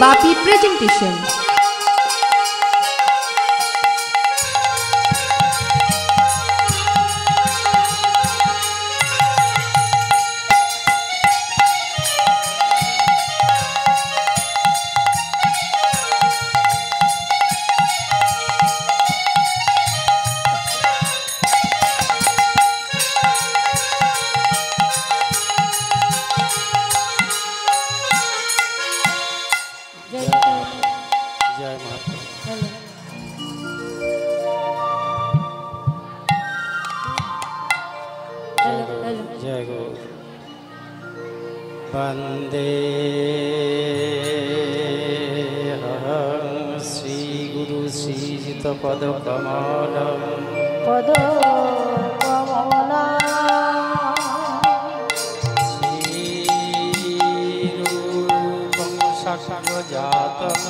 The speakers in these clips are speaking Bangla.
বাপি প্রেজেন্টেশন। वंदे श्री गुरु श्रीजित पद कमल श्रीरूपं शक्रजातं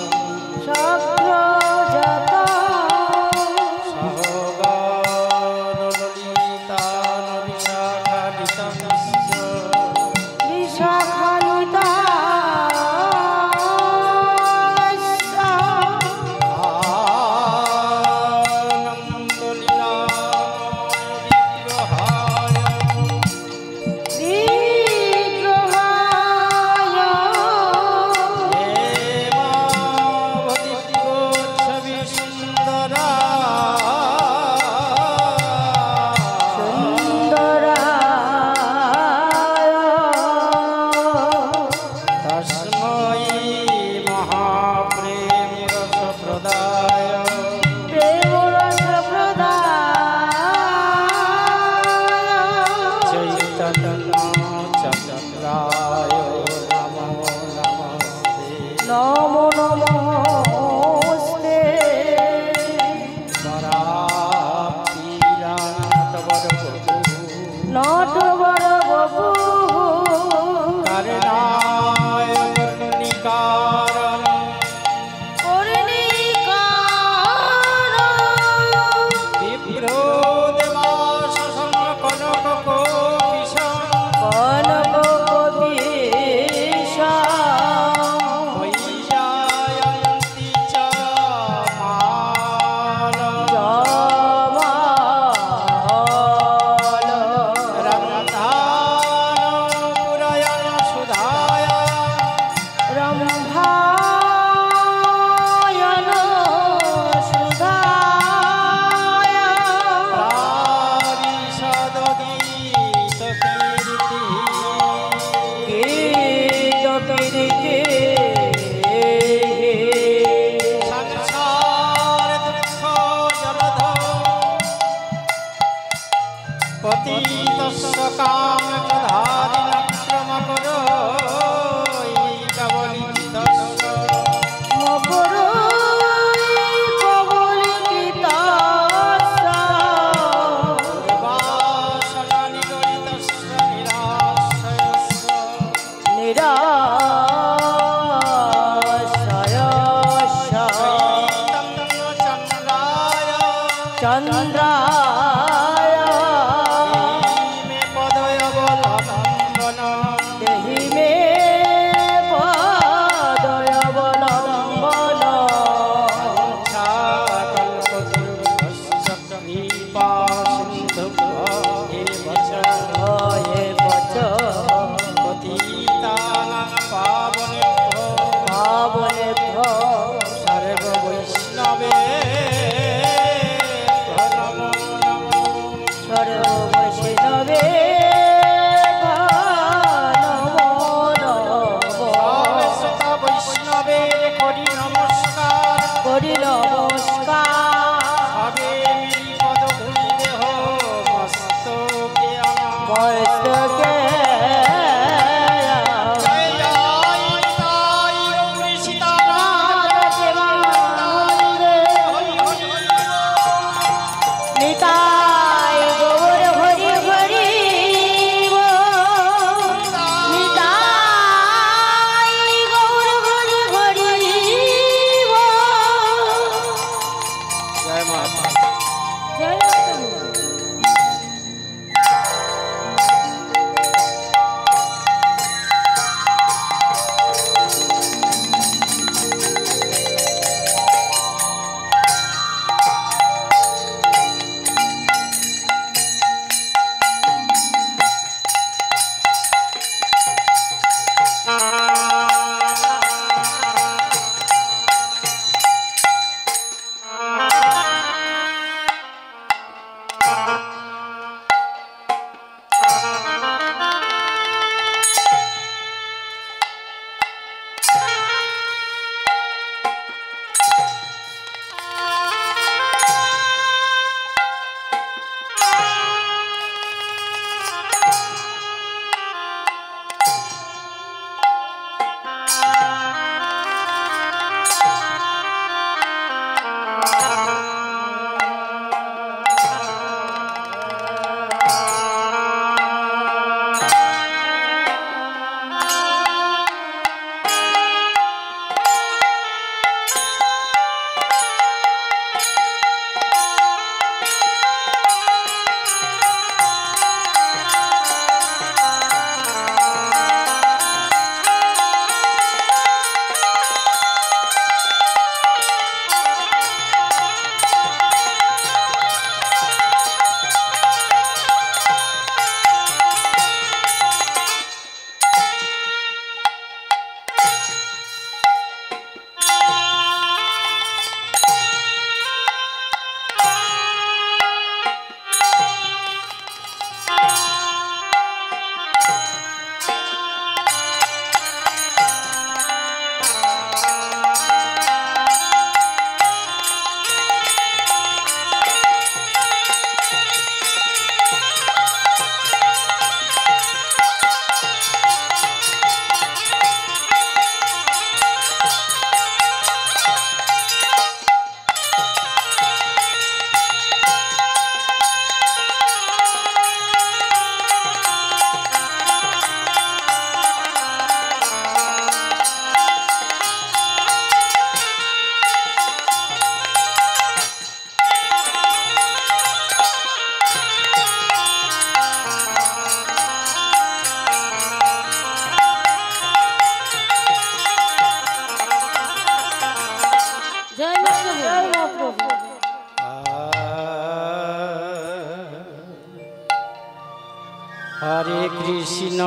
হরে কৃষ্ণ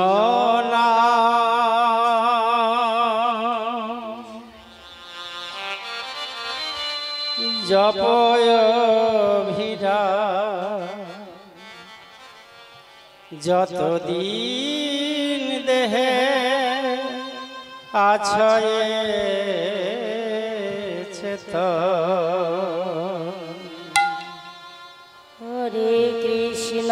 নাম জপয় ভিড়া যতদিন দেহে আছয়েছে তো হরে কৃষ্ণ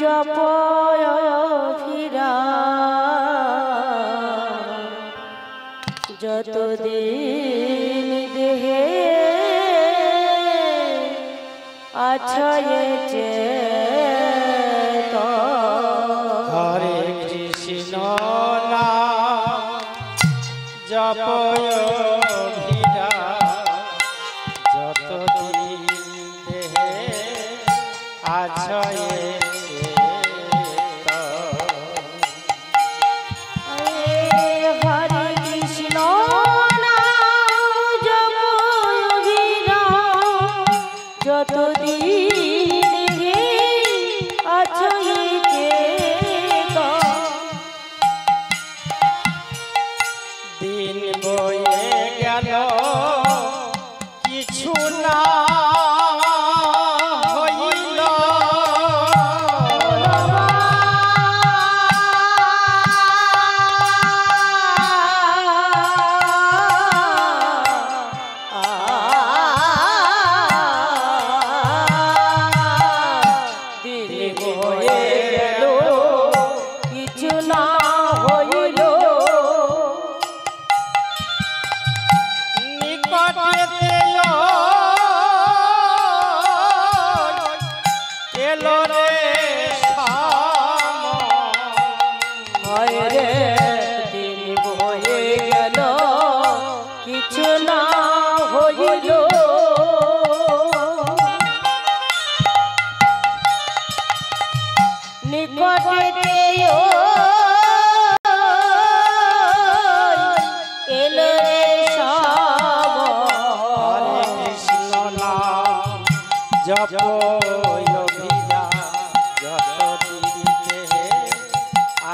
জপয় ভিড়া যতদিন দেহে আছয়েছে তো হরে কৃষ্ণ নাম জপয় ভিড়া যতদিন দেহে আছয়েছে তো হরে কৃষ্ণ যতদিন আছয়েছে তো দিন বয়ে গেল কিছু না হইল দিন বয়ে গেল কিছু না হইল নিকটেতে এলো রে হয় রে দিন বয়ে গেল কিছু না হইল নিকটে এলো রে সব হরে কৃষ্ণ নাম জপয় ভিড়া যতদিন দেহে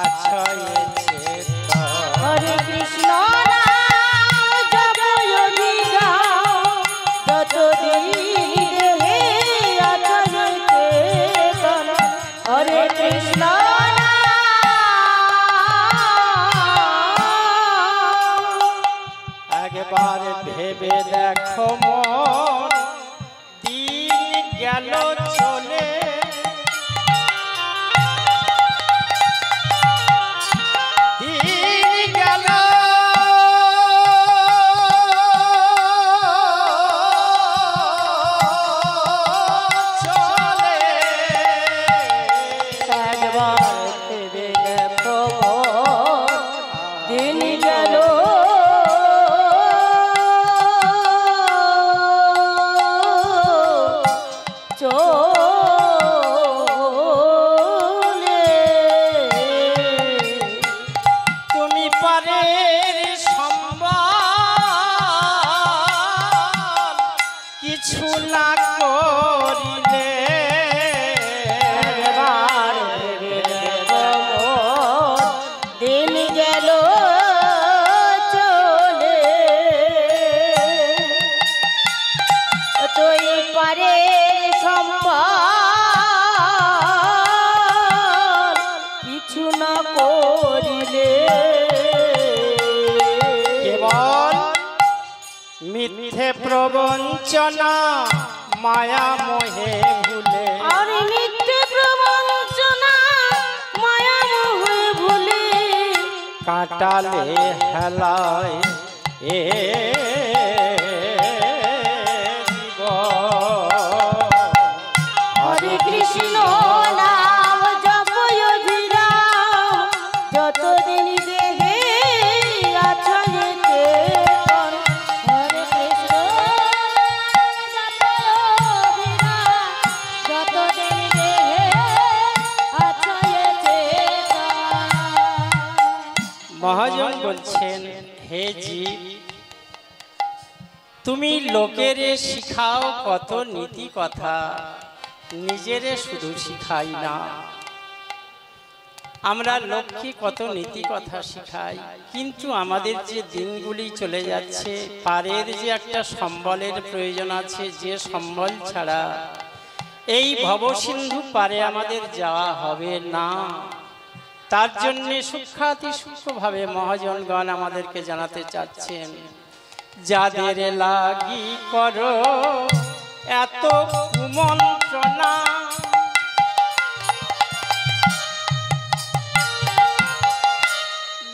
আছয়েছে তো হরে কৃষ্ণ জপয় ভিড়া যতদিন দেহে আছয়েছে তো হরে কৃষ্ণ একবার ভেবে দেখো মন দিন গেল চলে দিন গেল চলে একবার ভেবে দেখো দিন গেল চলে তুমি পারের সম্মান কিছু না করিলে একবার ভেবে দেখো দিন গেল চলে তুই পারে সম্পাদ কিছু না করিলে কেবল মিথ্যে প্রবঞ্চনা মায়া মোহে ভুলে আর মিথ্যে প্রবঞ্চনা মায়া মোহে ভুলে কাটালে হেলায় এ হরে কৃষ্ণ নাম জপয় ভিড়া যতদিন দেহে আছয়েছে হরে কৃষ্ণ জপয় ভিড়া যতদিন দেহে আছয়েছে মহাজন বলছেন হে জীব তুমি লোকেরে শিখাও কত নীতি কথা, নিজেরে শুধু শিখাই না। আমরা লোককে কত নীতি কথা শিখাই, কিন্তু আমাদের যে দিনগুলি চলে যাচ্ছে, পারের যে একটা সম্বলের প্রয়োজন আছে, যে সম্বল ছাড়া এই ভবসিন্ধু পারে আমাদের যাওয়া হবে না। তার জন্য সূক্ষ্মাতি সূক্ষ্মভাবে মহাজনগণ আমাদেরকে জানাতে চাচ্ছেন, যাদের লাগি করো এত কুমন্ত্রণা,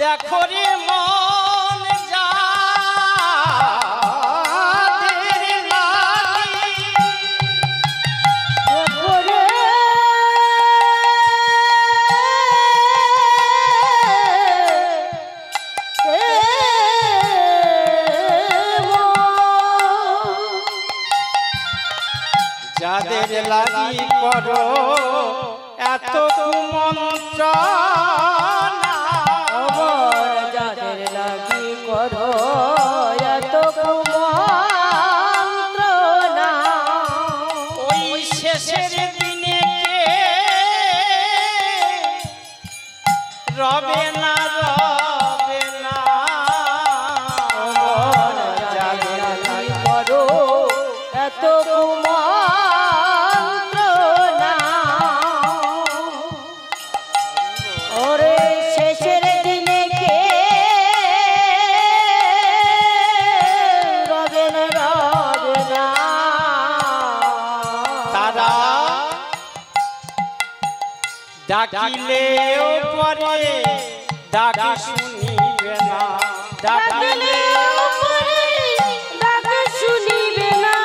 দেখো রে মন যাদের লাগি যাদের লাগি করো এত কুমন্ত্রণা, যাদের লাগি করো এত কুমন্ত্রণা, ওই শেষের দিনে রবে না রবে না। যাদের লাগি করো এত কুমন্ত্রণা, ওরে শেষের দিনে কে রবে না রবে না। তারা ডাকিলেও পরে ডাক শুনিবে না, ডাকিলেও ডাক শুনিবে না,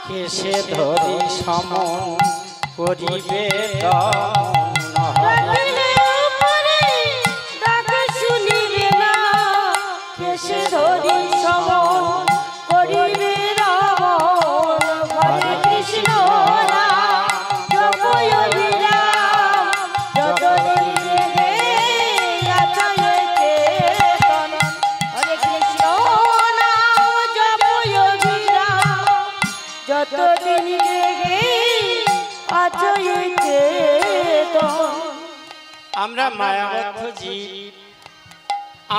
কেসে ধরি সমন করিবে দমন। ডাকিলেও পরে ডাক শুনিবে না, কেসে ধরি সমন করিবে রমণ। হরে কৃষ্ণ নাম জপয় বিরাম, যতদিন দেহে আছে চেতন। হরে কৃষ্ণ নাম জপয় বিরাম, যতদিন দেহে আছে চেতন। আমরা মায়াবদ্ধ জীব,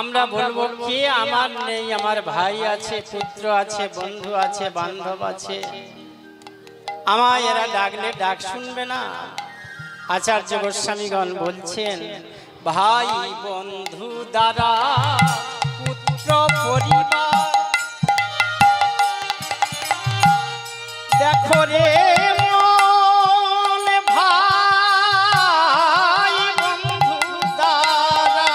আমরা বলবো কে আমার নেই, আমার ভাই আছে, পুত্র আছে, বন্ধু আছে, বান্ধব আছে, আমায় এরা ডাকলে ডাক শুনবে না। আচার্য গোস্বামীগণ বলছেন, ভাই বন্ধু দ্বারা পুত্র পরিবার, দেখো রে মন ভাই বন্ধু দ্বারা,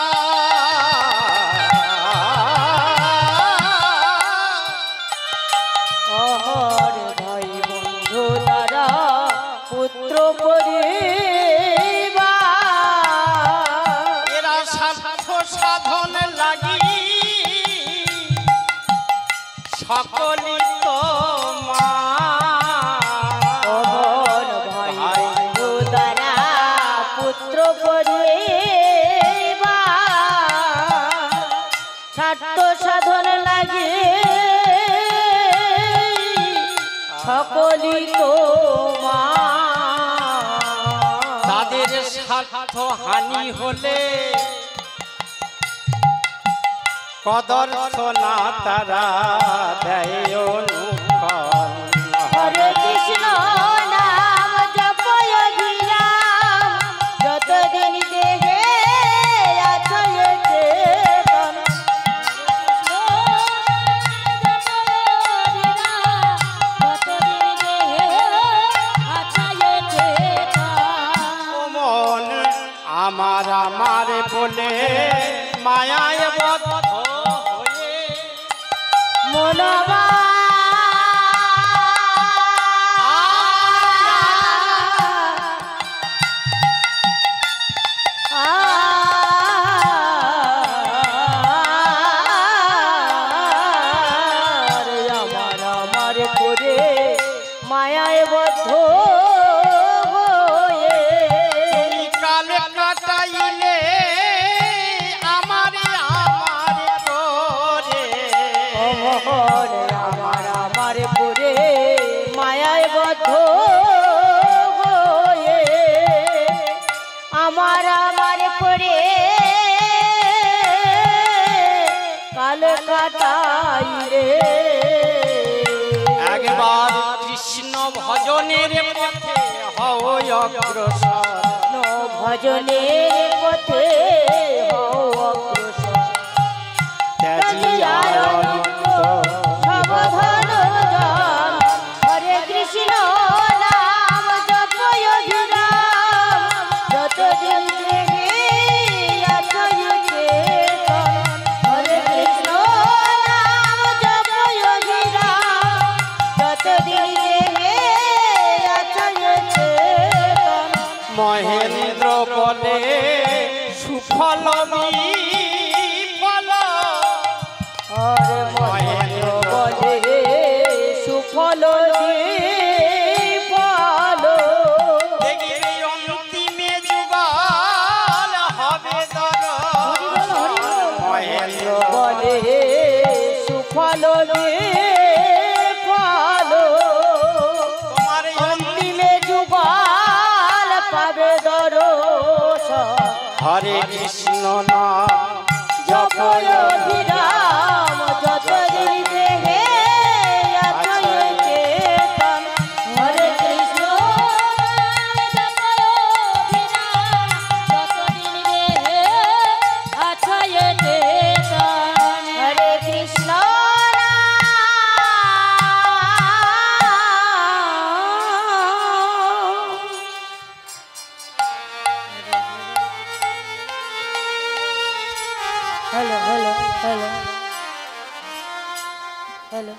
অহর ভাই বন্ধু দ্বারা পুত্র পরিবার, এরা স্বার্থ সাধন লাগি সকলি তোমার। অহর ভাই বন্ধু দ্বারা পুত্র পরিবার, স্বার্থ সাধন লাগে সকলি তোমার। তাদের স্বার্থ হানি হলে কদর্থ না তারা দেয় অনুফল। হরে কৃষ্ণ নাম জপয় বিরাম, যতদিন দেহে আছে চেতন। ও মন আমার আমার বলে মায়ায় বদ্ধ হয়ে মনবা আমার আমার করে মায়ায় বদ্ধ হয়ে কালে কাটাইলে আমার আমার করে অমর আমার আমার করে কাল কাটাই রে। একবার কৃষ্ণ ভজনের পথে হও অগ্রসর, ভজনের পথে হও অগ্রসর। ত্যাজি আনন্দ সাবধান জন, হরে কৃষ্ণ নাম জপয় অবিরাম, যতদিন দেহে আছে চেতন। হরে কৃষ্ণ নাম জপয় অবিরাম, যতদিন দেহে আছে চেতন। মহেন্দ্র বলে সুফল বিফল, হরে মহেন্দ্র বলে সুফল বিফল। দেখিবে অন্তিমে যুগল হবে দর। মহেন্দ্র বলে সুফল বিফল, তোমার অন্তিমে যুগল পাবে দর্শন। হরে কৃষ্ণ নাম জপয় অবিরাম, যতদিন দেহে আছে চেতন। হরে কৃষ্ণ জপয় অবিরাম, যতদিন দেহে আছে চেতন। Hare Krishna hello hello hello hello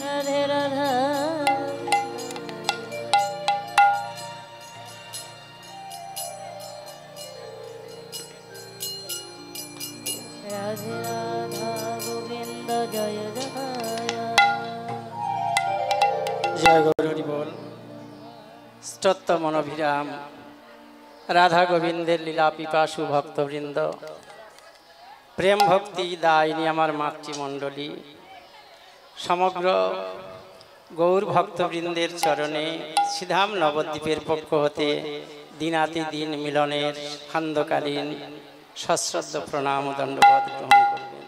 Radhe Radha Radhe Radha Govind जय जय। জয় গৌরী বল। স্তোত্র মনোভিরাম রাধা গোবিন্দের লীলা পিপাসু ভক্তবৃন্দ, প্রেম ভক্তি দায়িনী আমার মাতৃমণ্ডলী, সমগ্র গৌর ভক্তবৃন্দের চরণে শ্রীধাম নবদ্বীপের পক্ষ হতে দিনাতি দিন মিলনের সান্ধ্যকালীন সশ্রদ্ধ প্রণাম ও দণ্ডবৎ গ্রহণ করবেন।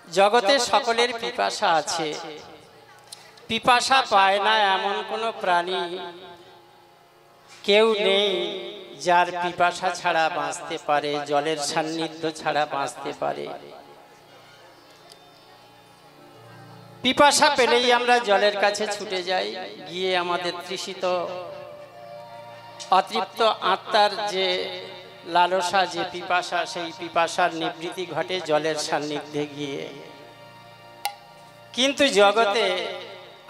জগতে সকলের পিপাসা আছে, পিপাসা পায় না এমন কোনো প্রাণী কেউ নেই যার পিপাসা ছাড়া বাঁচতে পারে, জলের সান্নিধ্য ছাড়া বাঁচতে পারে। পিপাসা পেলেই আমরা জলের কাছে ছুটে যাই, গিয়ে আমাদের তৃষিত অতৃপ্ত আত্মার যে লালসা, যে পিপাসা, সেই পিপাসার নিবৃত্তি ঘটে জলের সান্নিধ্যে গিয়ে। কিন্তু জগতে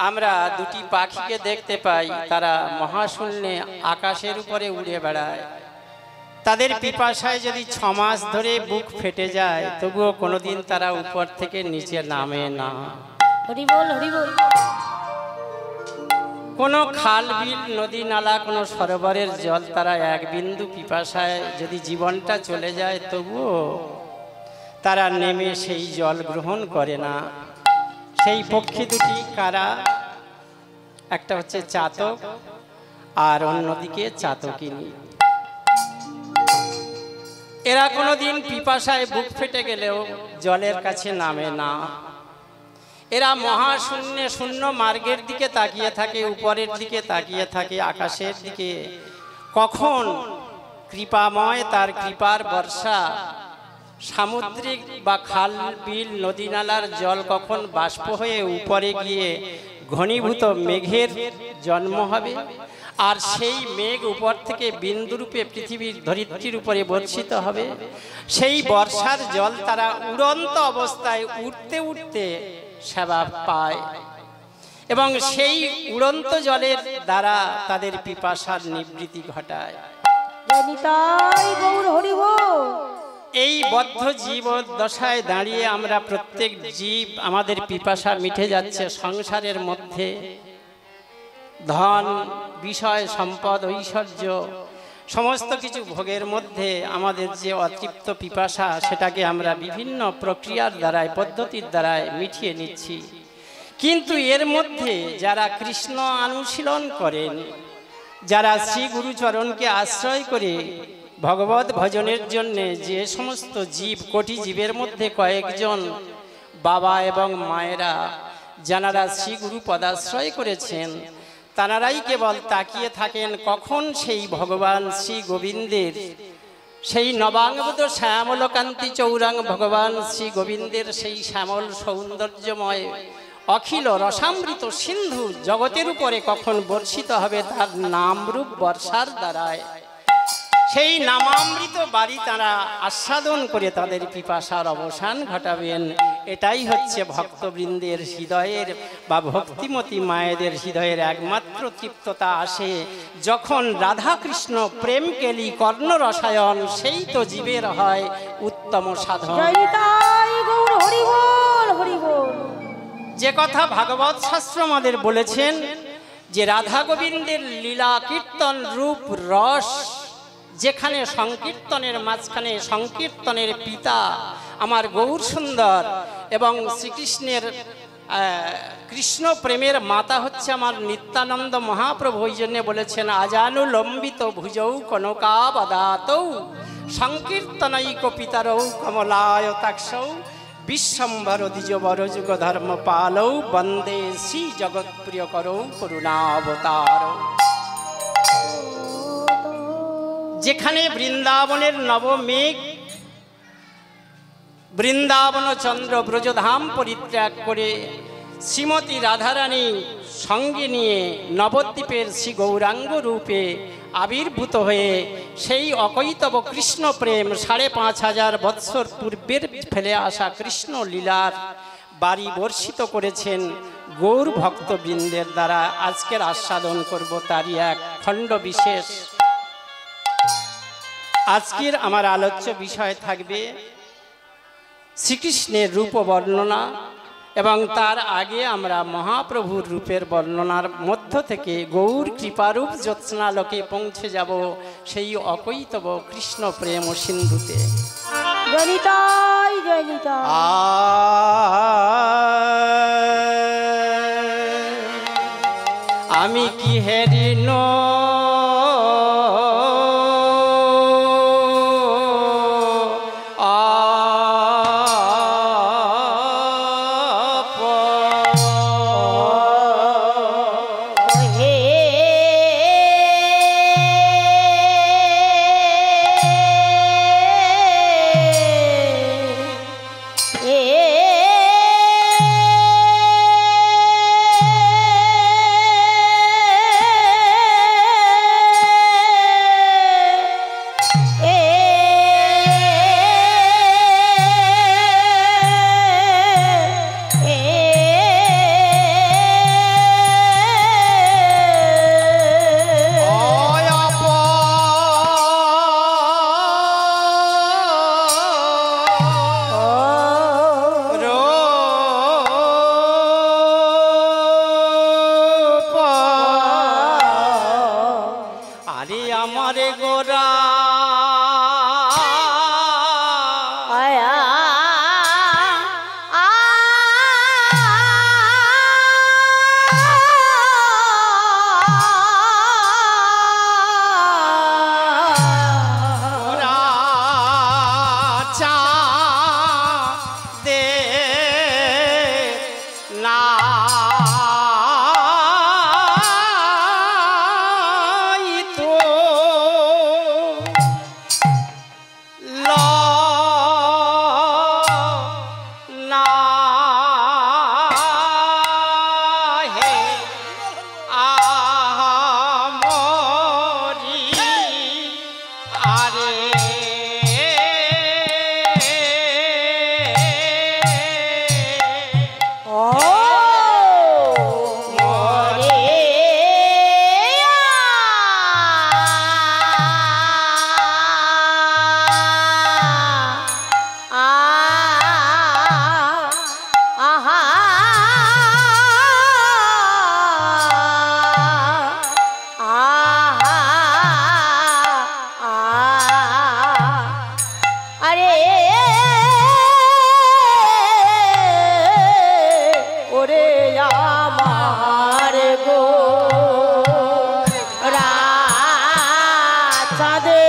আমরা দুটি পাখিকে দেখতে পাই, তারা মহাশূন্যে আকাশের উপরে উড়ে বেড়ায়। তাদের পিপাসায় যদি 6 মাস ধরে বুক ফেটে যায়, তবুও কোনোদিন তারা উপর থেকে নিচে নামে না। হরি বল হরি বল। কোনো খাল বিল নদী নালা কোনো সরোবরের জল তারা এক বিন্দু পিপাসায় যদি জীবনটা চলে যায়, তবুও তারা নেমে সেই জল গ্রহণ করে না। সেই পক্ষী দুটি কারা? একটা হচ্ছে চাতক আর অন্যদিকে চাতকিনী। এরা কোনোদিন পিপাসায় বুক ফেটে গেলেও জলের কাছে নামে না। এরা মহাশূন্যে শূন্য মার্গের দিকে তাকিয়ে থাকে, উপরের দিকে তাকিয়ে থাকে, আকাশের দিকে। কখন কৃপাময় তার কৃপার বর্ষা, সামুদ্রিক বা খাল বিল নদী নালার জল কখন বাষ্প হয়ে উপরে গিয়ে ঘনীভূত মেঘের জন্ম হবে, আর সেই মেঘ উপর থেকে বিন্দুরূপে পৃথিবীর ধরিত্রীর উপরে বর্ষিত হবে। সেই বর্ষার জল তারা উড়ন্ত অবস্থায় উঠতে উঠতে সেবা পায়, এবং সেই উড়ন্ত জলের দ্বারা তাদের পিপাসার নিবৃত্তি ঘটায়। এই বদ্ধ জীব দশায় দাঁড়িয়ে আমরা প্রত্যেক জীব আমাদের পিপাসা মিটে যাচ্ছে সংসারের মধ্যে। ধন, বিষয়, সম্পদ, ঐশ্বর্য সমস্ত কিছু ভোগের মধ্যে আমাদের যে অতৃপ্ত পিপাসা সেটাকে আমরা বিভিন্ন প্রক্রিয়ার দ্বারায় পদ্ধতির দ্বারায় মিটিয়ে নিচ্ছি। কিন্তু এর মধ্যে যারা কৃষ্ণ অনুশীলন করেন, যারা শ্রী গুরুচরণকে আশ্রয় করে ভগবত ভজনের জন্য যে সমস্ত জীব, কোটি জীবের মধ্যে কয়েকজন বাবা এবং মায়েরা যারা শ্রী গুরু পদাশ্রয় করেছেন, তাঁরাই কেবল তাকিয়ে থাকেন কখন সেই ভগবান শ্রী গোবিন্দের, সেই নবাঙ্গবুত শ্যামলকান্তি চৌরাঙ্গ ভগবান শ্রী গোবিন্দের সেই শ্যামল সৌন্দর্যময় অখিল রসামৃত সিন্ধু জগতের উপরে কখন বর্ষিত হবে তার নামরূপ বর্ষার দ্বারায়। সেই নামামৃত বাড়ি তারা আস্বাদন করে তাদের পিপাসার অবসান ঘটাবেন। এটাই হচ্ছে ভক্তবৃন্দের হৃদয়ের বা ভক্তিমতী মায়েদের হৃদয়ের একমাত্র তৃপ্ততা আসে যখন রাধাকৃষ্ণ প্রেম কেলি কর্ণ রসায়ন, সেই তো জীবের হয় উত্তম সাধন। যে কথা ভাগবত শাস্ত্র আমাদের বলেছেন যে রাধা গোবিন্দের লীলা কীর্তন রূপ রস, যেখানে সংকীর্তনের মাঝখানে সংকীর্তনের পিতা আমার গৌর সুন্দর এবং শ্রীকৃষ্ণের কৃষ্ণ প্রেমের মাতা হচ্ছে আমার নিত্যানন্দ মহাপ্রভু। ওই জন্য বলেছেন আজানুলম্বিত ভুজৌ কনকাবদাতৌ সংকীর্তনৈক পিতারৌ কমলায়তাক্ষৌ বিশ্বম্বর দ্বিজবর যুগ ধর্ম পালৌ বন্দে শ্রী জগৎপ্রিয় করৌ করুণাবতারৌ। যেখানে বৃন্দাবনের নবমেঘ বৃন্দাবন চন্দ্র ব্রজধাম পরিত্যাগ করে শ্রীমতী রাধারানী সঙ্গে নিয়ে নবদ্বীপের শ্রী গৌরাঙ্গ রূপে আবির্ভূত হয়ে সেই অকৈতব কৃষ্ণ প্রেম ৫,৫০০ বৎসর পূর্বের ফেলে আসা কৃষ্ণ লীলার বাড়ি বর্ষিত করেছেন গৌর ভক্তবৃন্দের দ্বারা। আজকের আস্বাদন করব তারই এক খণ্ড বিশেষ। আজকের আমার আলোচ্য বিষয় থাকবে শ্রীকৃষ্ণের রূপ বর্ণনা, এবং তার আগে আমরা মহাপ্রভুর রূপের বর্ণনার মধ্য থেকে গৌর কৃপারূপ জ্যোৎস্নালোকে পৌঁছে যাব সেই অকৈতব কৃষ্ণ প্রেম সিন্ধুতে। আমি কি হেরিন চাঁদে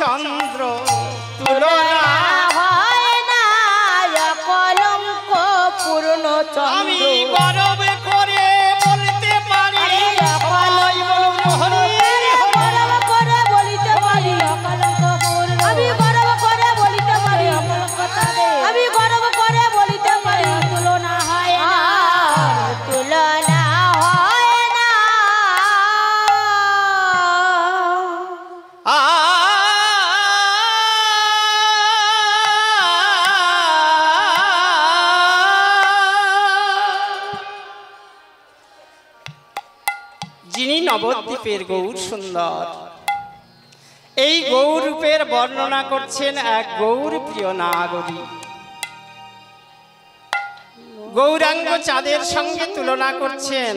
চন্দ্র তুলনা হয় না কলঙ্ক পূর্ণ চন্দ্র। আমি গর্ব করে বলতে পারি গর্ব করে বলিতে পারি আমি গর্ব করে বলিতে পারি আমি গর্ব করে বলিতে পারি তুলনা হয় না তুলনা হয় না। যিনি নবদ্বীপের গৌর সুন্দর, এই গৌর রূপের বর্ণনা করছেন এক গৌর প্রিয় নাগরী। গৌরাঙ্গ চাঁদের সঙ্গে তুলনা করছেন।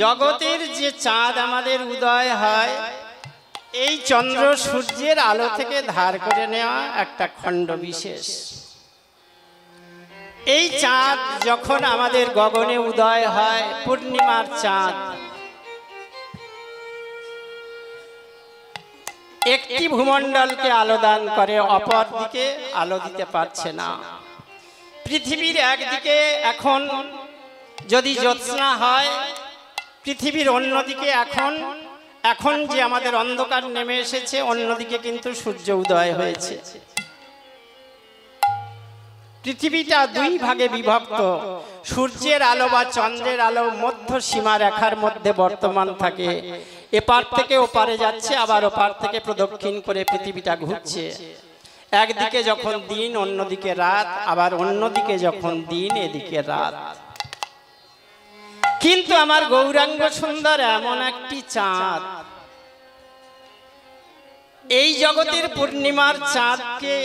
জগতের যে চাঁদ আমাদের উদয় হয়, এই চন্দ্র সূর্যের আলো থেকে ধার করে নেওয়া একটা খণ্ড বিশেষ। এই চাঁদ যখন আমাদের গগনে উদয় হয়, পূর্ণিমার চাঁদ, একটি ভূমণ্ডলকে আলো দান করে, অপর দিকে আলো দিতে পারছে না। পৃথিবীর একদিকে এখন যদি জ্যোৎস্না হয়, পৃথিবীর অন্যদিকে এখন যে আমাদের অন্ধকার নেমে এসেছে, অন্যদিকে কিন্তু সূর্য উদয় হয়েছে। পৃথিবীটা দুই ভাগে বিভক্ত। সূর্যের আলো বা চন্দ্রের আলো মধ্য সীমা রেখার মধ্যে বর্তমান থাকে, এপার থেকে ওপারে যাচ্ছে, আবার ওপার থেকে প্রদক্ষিণ করে পৃথিবীটা ঘুরছে। একদিকে যখন দিন, অন্যদিকে রাত, আবার অন্যদিকে যখন দিন, এদিকে রাত। কিন্তু আমার গৌরাঙ্গ সুন্দর এমন একটি চাঁদ, এই জগতের পূর্ণিমার চাঁদকে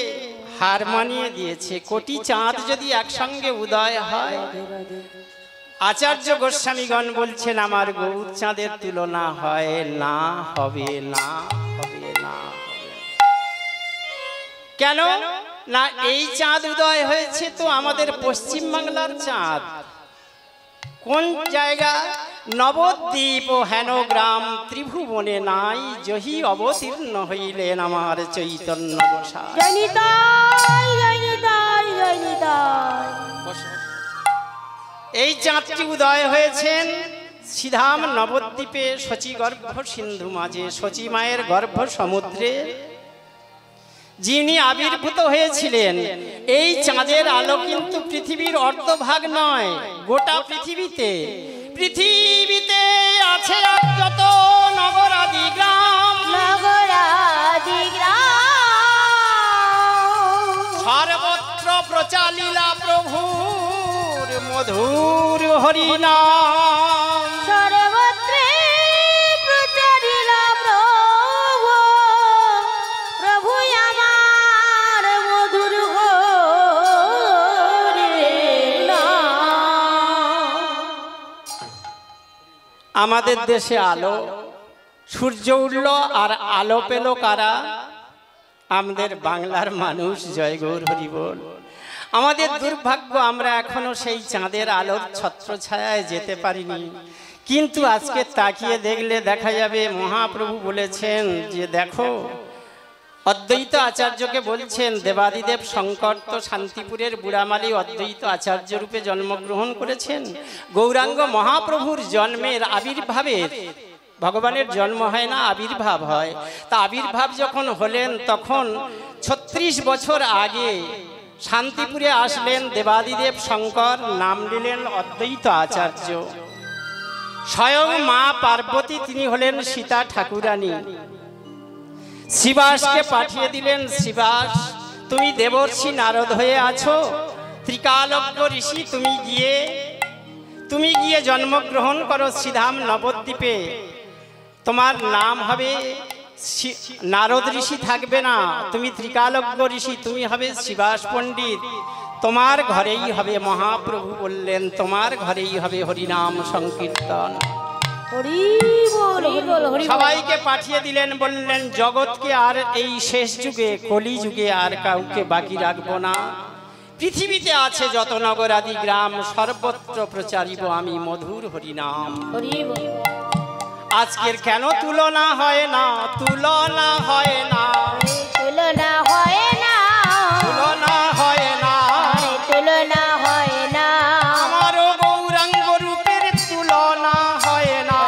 হার মানিয়ে দিয়েছে। কোটি চাঁদ যদি একসঙ্গে উদয় হয়, আচার্য গোস্বামীগণ বলছেন আমার গৌর চাঁদের তুলনা হয় না, হবে না, হবে না। কেন না? এই চাঁদ উদয় হয়েছে তো আমাদের পশ্চিম বাংলার চাঁদ। কোন জায়গা? নবদ্বীপ ও হেন গ্রাম ত্রিভুবনে নাই, জহি অবতীর্ণ হইলেন আমার চৈতন্য গোসাই। এই চাঁদটি উদয় হয়েছেন শ্রীধাম নবদ্বীপে, শচী গর্ভ সিন্ধু মাঝে, শচী মায়ের গর্ভ সমুদ্রে যিনি আবির্ভূত হয়েছিলেন। এই চাঁদের আলো কিন্তু পৃথিবীর অর্ধভাগ নয়, গোটা পৃথিবীতে আছে যত নগরাদি গ্রাম, সর্বত্র প্রচালিলা প্রভুর মধুর হরিনাম। সর্বত্রে প্রচারিলা প্রভু, প্রভু আমার মধুর আমাদের দেশে আলো, সূর্য উঠল আর আলো পেল কারা? আমাদের বাংলার মানুষ। জয় গৌর হরি বল। আমাদের দুর্ভাগ্য, আমরা এখনো সেই চাঁদের আলোর ছত্রছায়ায় যেতে পারিনি। কিন্তু আজকে তাকিয়ে দেখলে দেখা যাবে মহাপ্রভু বলেছেন যে দেখো, অদ্বৈত আচার্যকে বলছেন, দেবাদিদেব শঙ্কর তো শান্তিপুরের বুড়ামালি অদ্বৈত আচার্য রূপে জন্মগ্রহণ করেছেন। গৌরাঙ্গ মহাপ্রভুর জন্মের আবির্ভাবের, ভগবানের জন্ম হয় না, আবির্ভাব হয়। তা আবির্ভাব যখন হলেন তখন 36 বছর আগে শান্তিপুরে আসলেন দেবাদিদেব শঙ্কর, নাম নিলেন অদ্বৈত আচার্য। স্বয়ং মা পার্বতী তিনি হলেন সীতা ঠাকুরানী। শিবাসকে পাঠিয়ে দিলেন, শিবাস তুমি দেবর্ষি নারদ হয়ে আছো, ত্রিকালজ্ঞ ঋষি, তুমি গিয়ে জন্মগ্রহণ করো শ্রীধাম নবদ্বীপে। তোমার নাম হবে নারদ ঋষি থাকবে না, তুমি ত্রিকালজ্ঞ ঋষি, তুমি হবে শিবাস পণ্ডিত, তোমার ঘরেই হবে। মহাপ্রভু বললেন তোমার ঘরেই হবে হরিনাম সংকীর্তন। সবাইকে পাঠিয়ে দিলেন, বললেন জগৎকে আর এই শেষ যুগে, কলি যুগে আর কাউকে বাকি রাখবো না। পৃথিবীতে আছে যত নগরাদি গ্রাম, সর্বত্র প্রচারিব আমি মধুর হরিনাম। আজকের কেন তুলনা হয় না? তুলনা হয় না, তুলনা হয় না, তুলনা হয় না, তুলনা হয় না। আমারও গৌরাঙ্গ রূপের তুলনা হয় না,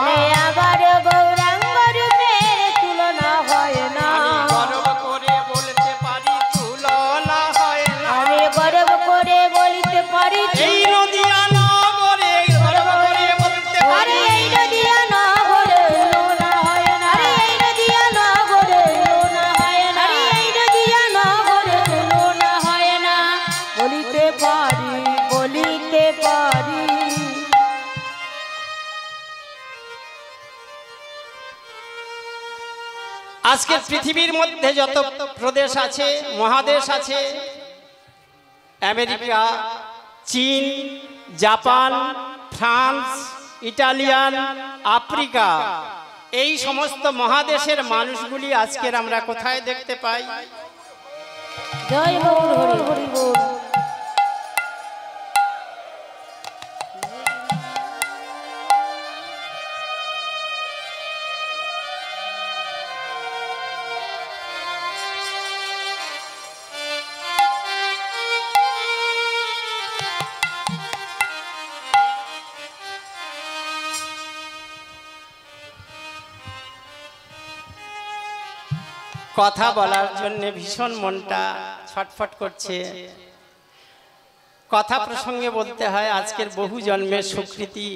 আবার গৌরাঙ্গ রূপের তুলনা হয় না। গর্ব করে বলতে পারি তুলনা হয় না, আমি গর্ব করে বলতে পারি এই নদিয়া নগরে গর্ব করে বলতে পারি, এই নদিয়া নগরে তুলনা হয় না, এই নদিয়া নগরে তুলনা হয় না, এই নদিয়া নগরে তুলনা হয় না। বলিতে পারি, বলিতে পারি। আজকে পৃথিবীর মধ্যে যত প্রদেশ আছে, মহাদেশ আছে, আমেরিকা, চীন, জাপান, ফ্রান্স, ইটালিয়ান, আফ্রিকা, এই সমস্ত মহাদেশের মানুষগুলি আজকের আমরা কোথায় দেখতে পাই? জয় গৌর হরি হরি বল। কথা বলার জন্য ভীষণ মনটা ছটফট করছে। কথা প্রসঙ্গে বলতে হয়, আজকের বহু জন্মের স্বীকৃতি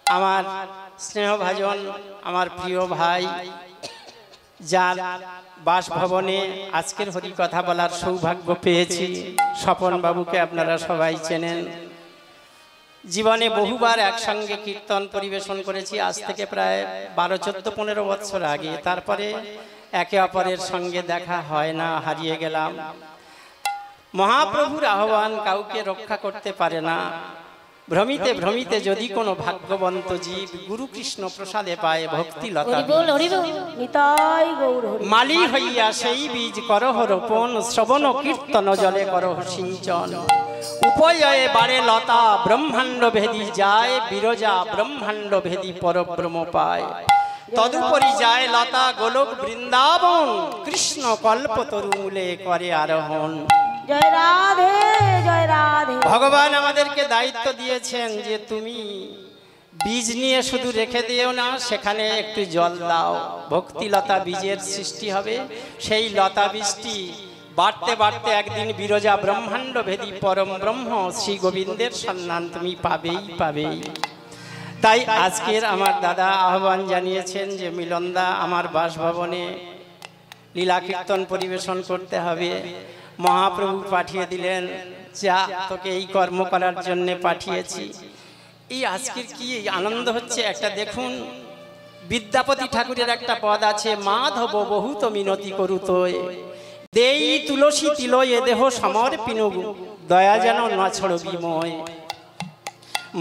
আমার স্নেহভাজন, আমার প্রিয় ভাই, যার বাসভবনে আজকের হরি কথা বলার সৌভাগ্য পেয়েছি, স্বপন বাবুকে আপনারা সবাই চেনেন। জীবনে বহুবার একসঙ্গে কীর্তন পরিবেশন করেছি, আজ থেকে প্রায় 12, 14, 15 বছর আগে। তারপরে একে অপরের সঙ্গে দেখা হয় না, হারিয়ে গেলাম। মহাপ্রভুর আহ্বান কাউকে রক্ষা করতে পারে না। ভ্রমিতে ভ্রমিতে যদি কোনো ভাগ্যবন্ত জীব গুরু কৃষ্ণ প্রসাদে পায় ভক্তি লতা, মালি হইয়া সেই বীজ করহ রোপণ, শ্রবণ কীর্তন জলে করহ সিঞ্চন। উপয়ে বাড়ে লতা ব্রহ্মাণ্ড ভেদি যায়, বিরজা ব্রহ্মাণ্ড ভেদি পরব্রহ্ম পায়। তদুপরি যায় লতা গোলক বৃন্দাবন, কৃষ্ণ কল্পতরু মূলে করে আরোহণ। জয় রাধে জয় রাধে। ভগবান আমাদেরকে দায়িত্ব দিয়েছেন যে তুমি বীজ নিয়ে শুধু রেখে দিও না, সেখানে একটু জল দাও। ভক্তি লতা বীজের সৃষ্টি হবে, সেই লতা বীজটি বাড়তে বাড়তে একদিন বিরজা ব্রহ্মাণ্ড ভেদি পরম ব্রহ্ম শ্রী গোবিন্দের সন্ধান তুমি পাবেই পাবেই। তাই আজকের আমার দাদা আহ্বান জানিয়েছেন যে মিলনদা, আমার বাসভবনে লীলা কীর্তন পরিবেশন করতে হবে। মহাপ্রভু পাঠিয়ে দিলেন, যা তোকে এই কর্ম করার জন্য পাঠিয়েছি। এই আজকের কি আনন্দ হচ্ছে একটা দেখুন। বিদ্যাপতি ঠাকুরের একটা পদ আছে, মাধব বহুত মিনতি করুতোয়, দেই তুলসী তিলয়ে দেহ সমর্পিনু, দয়া যেন না ছড় বিময়।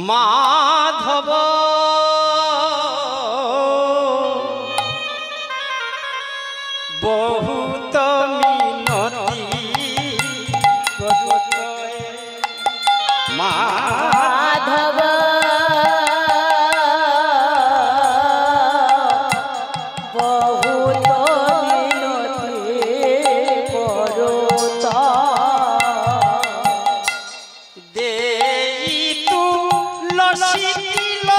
মাধব বহুত মিনতি করুতোয়, মাধব বহুত মিনতি করুতোয়, দেই তুলসী তিল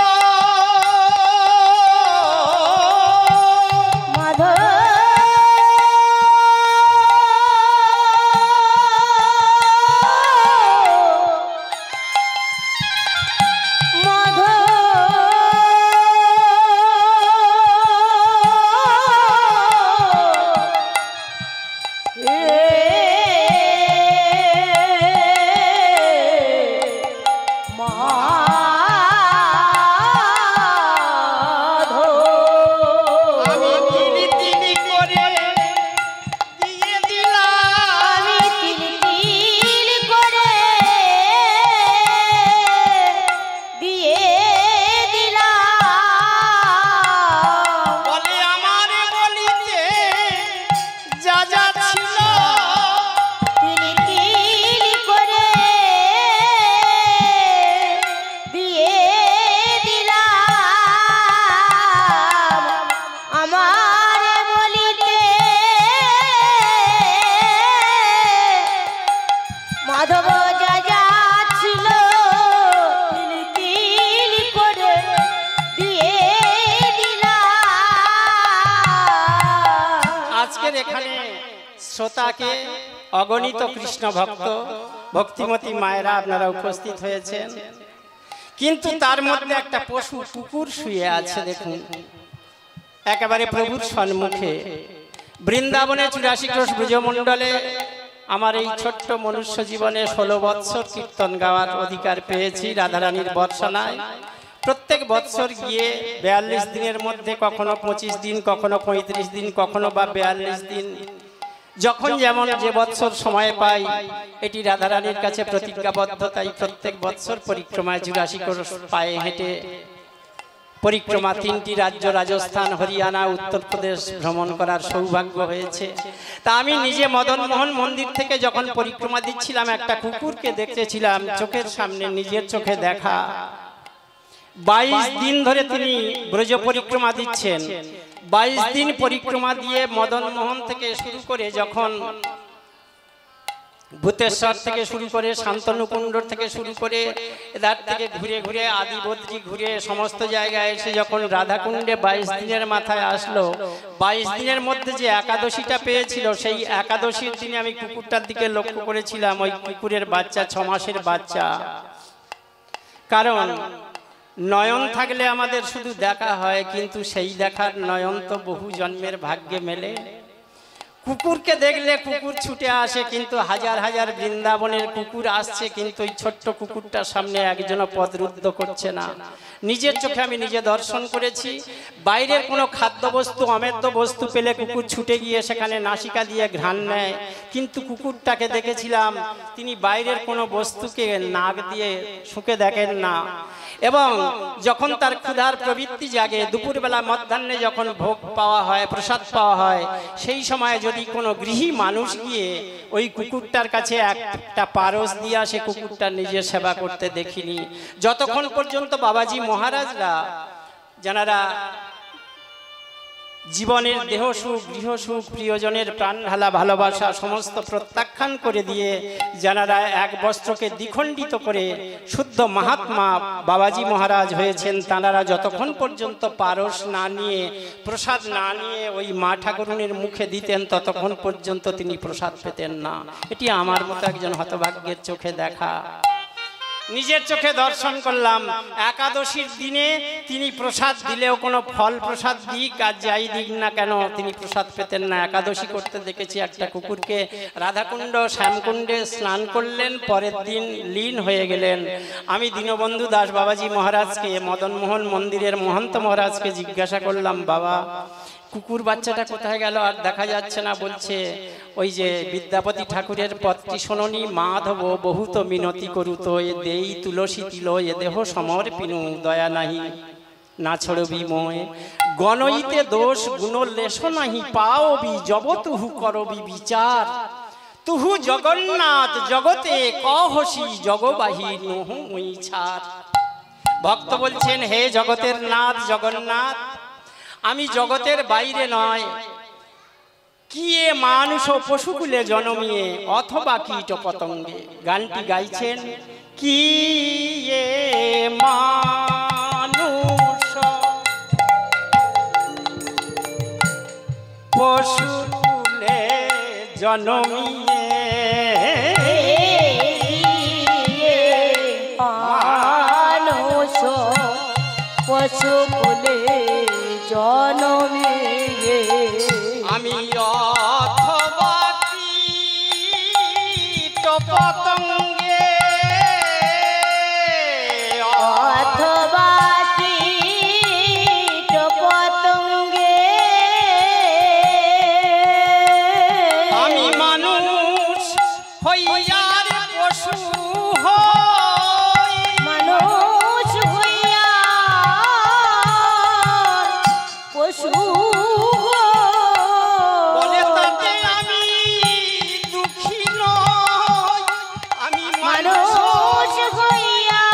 মাধব এখানে শ্রোতাকে অগণিত কৃষ্ণ ভক্ত ভক্তিমতী মায়েরা আপনারা উপস্থিত হয়েছেন, কিন্তু তার মধ্যে একটা পশু কুকুর শুয়ে আছে। দেখুন, একেবারে প্রভুর সম্মুখে বৃন্দাবনে 84 ক্রোশ ব্রজমণ্ডলে আমার এই ছোট্ট মনুষ্য জীবনে 16 বৎসর কীর্তন গাওয়ার অধিকার পেয়েছি রাধারানীর বর্ষণায়। প্রত্যেক বৎসর গিয়ে 42 দিনের মধ্যে কখনো 25 দিন, কখনো 35 দিন, কখনো বা 42 দিন, যখন যেমন যে বৎসর সময় পাই, এটি রাধারানীর কাছে প্রতিজ্ঞাবদ্ধ। তাই প্রত্যেক বৎসর পরিক্রমায় 84 ক্রোশ পায়ে হেঁটে পরিক্রমা 3টি রাজ্য রাজস্থান, হরিয়ানা, উত্তরপ্রদেশ ভ্রমণ করার সৌভাগ্য হয়েছে। তা আমি নিজে মদনমোহন মন্দির থেকে যখন পরিক্রমা দিচ্ছিলাম একটা কুকুরকে দেখতেছিলাম, চোখের সামনে নিজের চোখে দেখা। 22 দিন ধরে তিনি ব্রজ পরিক্রমা দিচ্ছেন। 22 দিন পরিক্রমা দিয়ে মদনমোহন থেকে শুরু করে যখন ভূতেশ্বর থেকে শুরু করে শান্তনুকুণ্ড থেকে শুরু করে এদার থেকে ঘুরে ঘুরে আদিবদ্রী ঘুরে সমস্ত জায়গায় এসে যখন রাধাকুণ্ডে 22 দিনের মাথায় আসলো, 22 দিনের মধ্যে যে একাদশীটা পেয়েছিল, সেই একাদশীর দিনে আমি কুকুরটার দিকে লক্ষ্য করেছিলাম। ওই কুকুরের বাচ্চা 6 মাসের বাচ্চা। কারণ নয়ন থাকলে আমাদের শুধু দেখা হয়, কিন্তু সেই দেখার নয়ন তো বহু জন্মের ভাগ্যে মেলে। কুকুরকে দেখলে কুকুর ছুটে আসে, কিন্তু হাজার হাজার বৃন্দাবনের কুকুর আসছে, কিন্তু ওই ছোট্ট কুকুরটার সামনে একজনও পদরুদ্ধ করছে না। নিজের চোখে আমি নিজে দর্শন করেছি। বাইরের কোনো খাদ্যবস্তু, অমেদ্য বস্তু পেলে কুকুর ছুটে গিয়ে সেখানে নাসিকা দিয়ে ঘ্রাণ নেয়, কিন্তু কুকুরটাকে দেখেছিলাম তিনি বাইরের কোনো বস্তুকে নাক দিয়ে শুঁকে দেখেন না। এবং যখন তার ক্ষুধার প্রবৃত্তি জাগে, দুপুরবেলা মধ্যাহ্নে যখন ভোগ পাওয়া হয়, প্রসাদ পাওয়া হয়, সেই সময় যদি কোনো গৃহী মানুষ গিয়ে ওই কুকুরটার কাছে একটা পারস দিয়ে আসে, কুকুরটার নিজের সেবা করতে দেখিনি। যতক্ষণ পর্যন্ত বাবাজি মহারাজরা, যারা জীবনের দেহ সুখ, গৃহ সুখ, প্রিয়জনের প্রাণ ঢালা ভালোবাসা সমস্ত প্রত্যাখ্যান করে দিয়ে যারা এক বস্ত্রকে দ্বিখণ্ডিত করে শুদ্ধ মহাত্মা বাবাজি মহারাজ হয়েছেন, তাঁরা যতক্ষণ পর্যন্ত পারস না নিয়ে, প্রসাদ না নিয়ে ওই মা ঠাকুরুনের মুখে দিতেন, ততক্ষণ পর্যন্ত তিনি প্রসাদ পেতেন না। এটি আমার মতো একজন হতভাগ্যের চোখে দেখা, নিজের চোখে দর্শন করলাম। একাদশীর দিনে তিনি প্রসাদ দিলেও, কোনো ফল প্রসাদ দিক আর যাই দিক না কেন, তিনি প্রসাদ পেতেন না। একাদশী করতে দেখেছি একটা কুকুরকে রাধাকুণ্ড শ্যামকুণ্ডে স্নান করলেন, পরের দিন লীন হয়ে গেলেন। আমি দীনবন্ধু দাস বাবাজি মহারাজকে, মদনমোহন মন্দিরের মহন্ত মহারাজকে জিজ্ঞাসা করলাম, বাবা কুকুর বাচ্চাটা কোথায় গেল, আর দেখা যাচ্ছে না? বলছে, ওই যে বিদ্যাপতি ঠাকুরের পত্রী শোনি, মাধব বহুত মিনতি করুত, এ দেই তুলসী তিল, এ দেহ সমর পিনু, দয়া নাহি না ছড়বি মোয়, গণইতে দোষ গুণ লেশ নাহি, পাওবি জব তুহু করবি বিচার, তুহু জগন্নাথ জগতে কহসি, জগবাহী নহু মুই ছাড়। ভক্ত বলছেন, হে জগতের নাথ জগন্নাথ, আমি জগতের বাইরে নয়, কি এ মানুষ ও পশুকুলে জন্মিয়ে, অথবা কীট পতঙ্গে। গানটি গাইছেন, কি এ মানুষ পশুকুলে জন্মিয়ে, মানুষ পশুকুলে জন্মিয়ে, আমি অথবা কীট পতঙ্গে, অথবা কীট পতঙ্গে, আমি মানুষ হইয়ার পশু হই, মানুষ হইয়া পশু বলে তাতে আমি দুঃখী নই, আমি মানুষ মানুষ হইয়া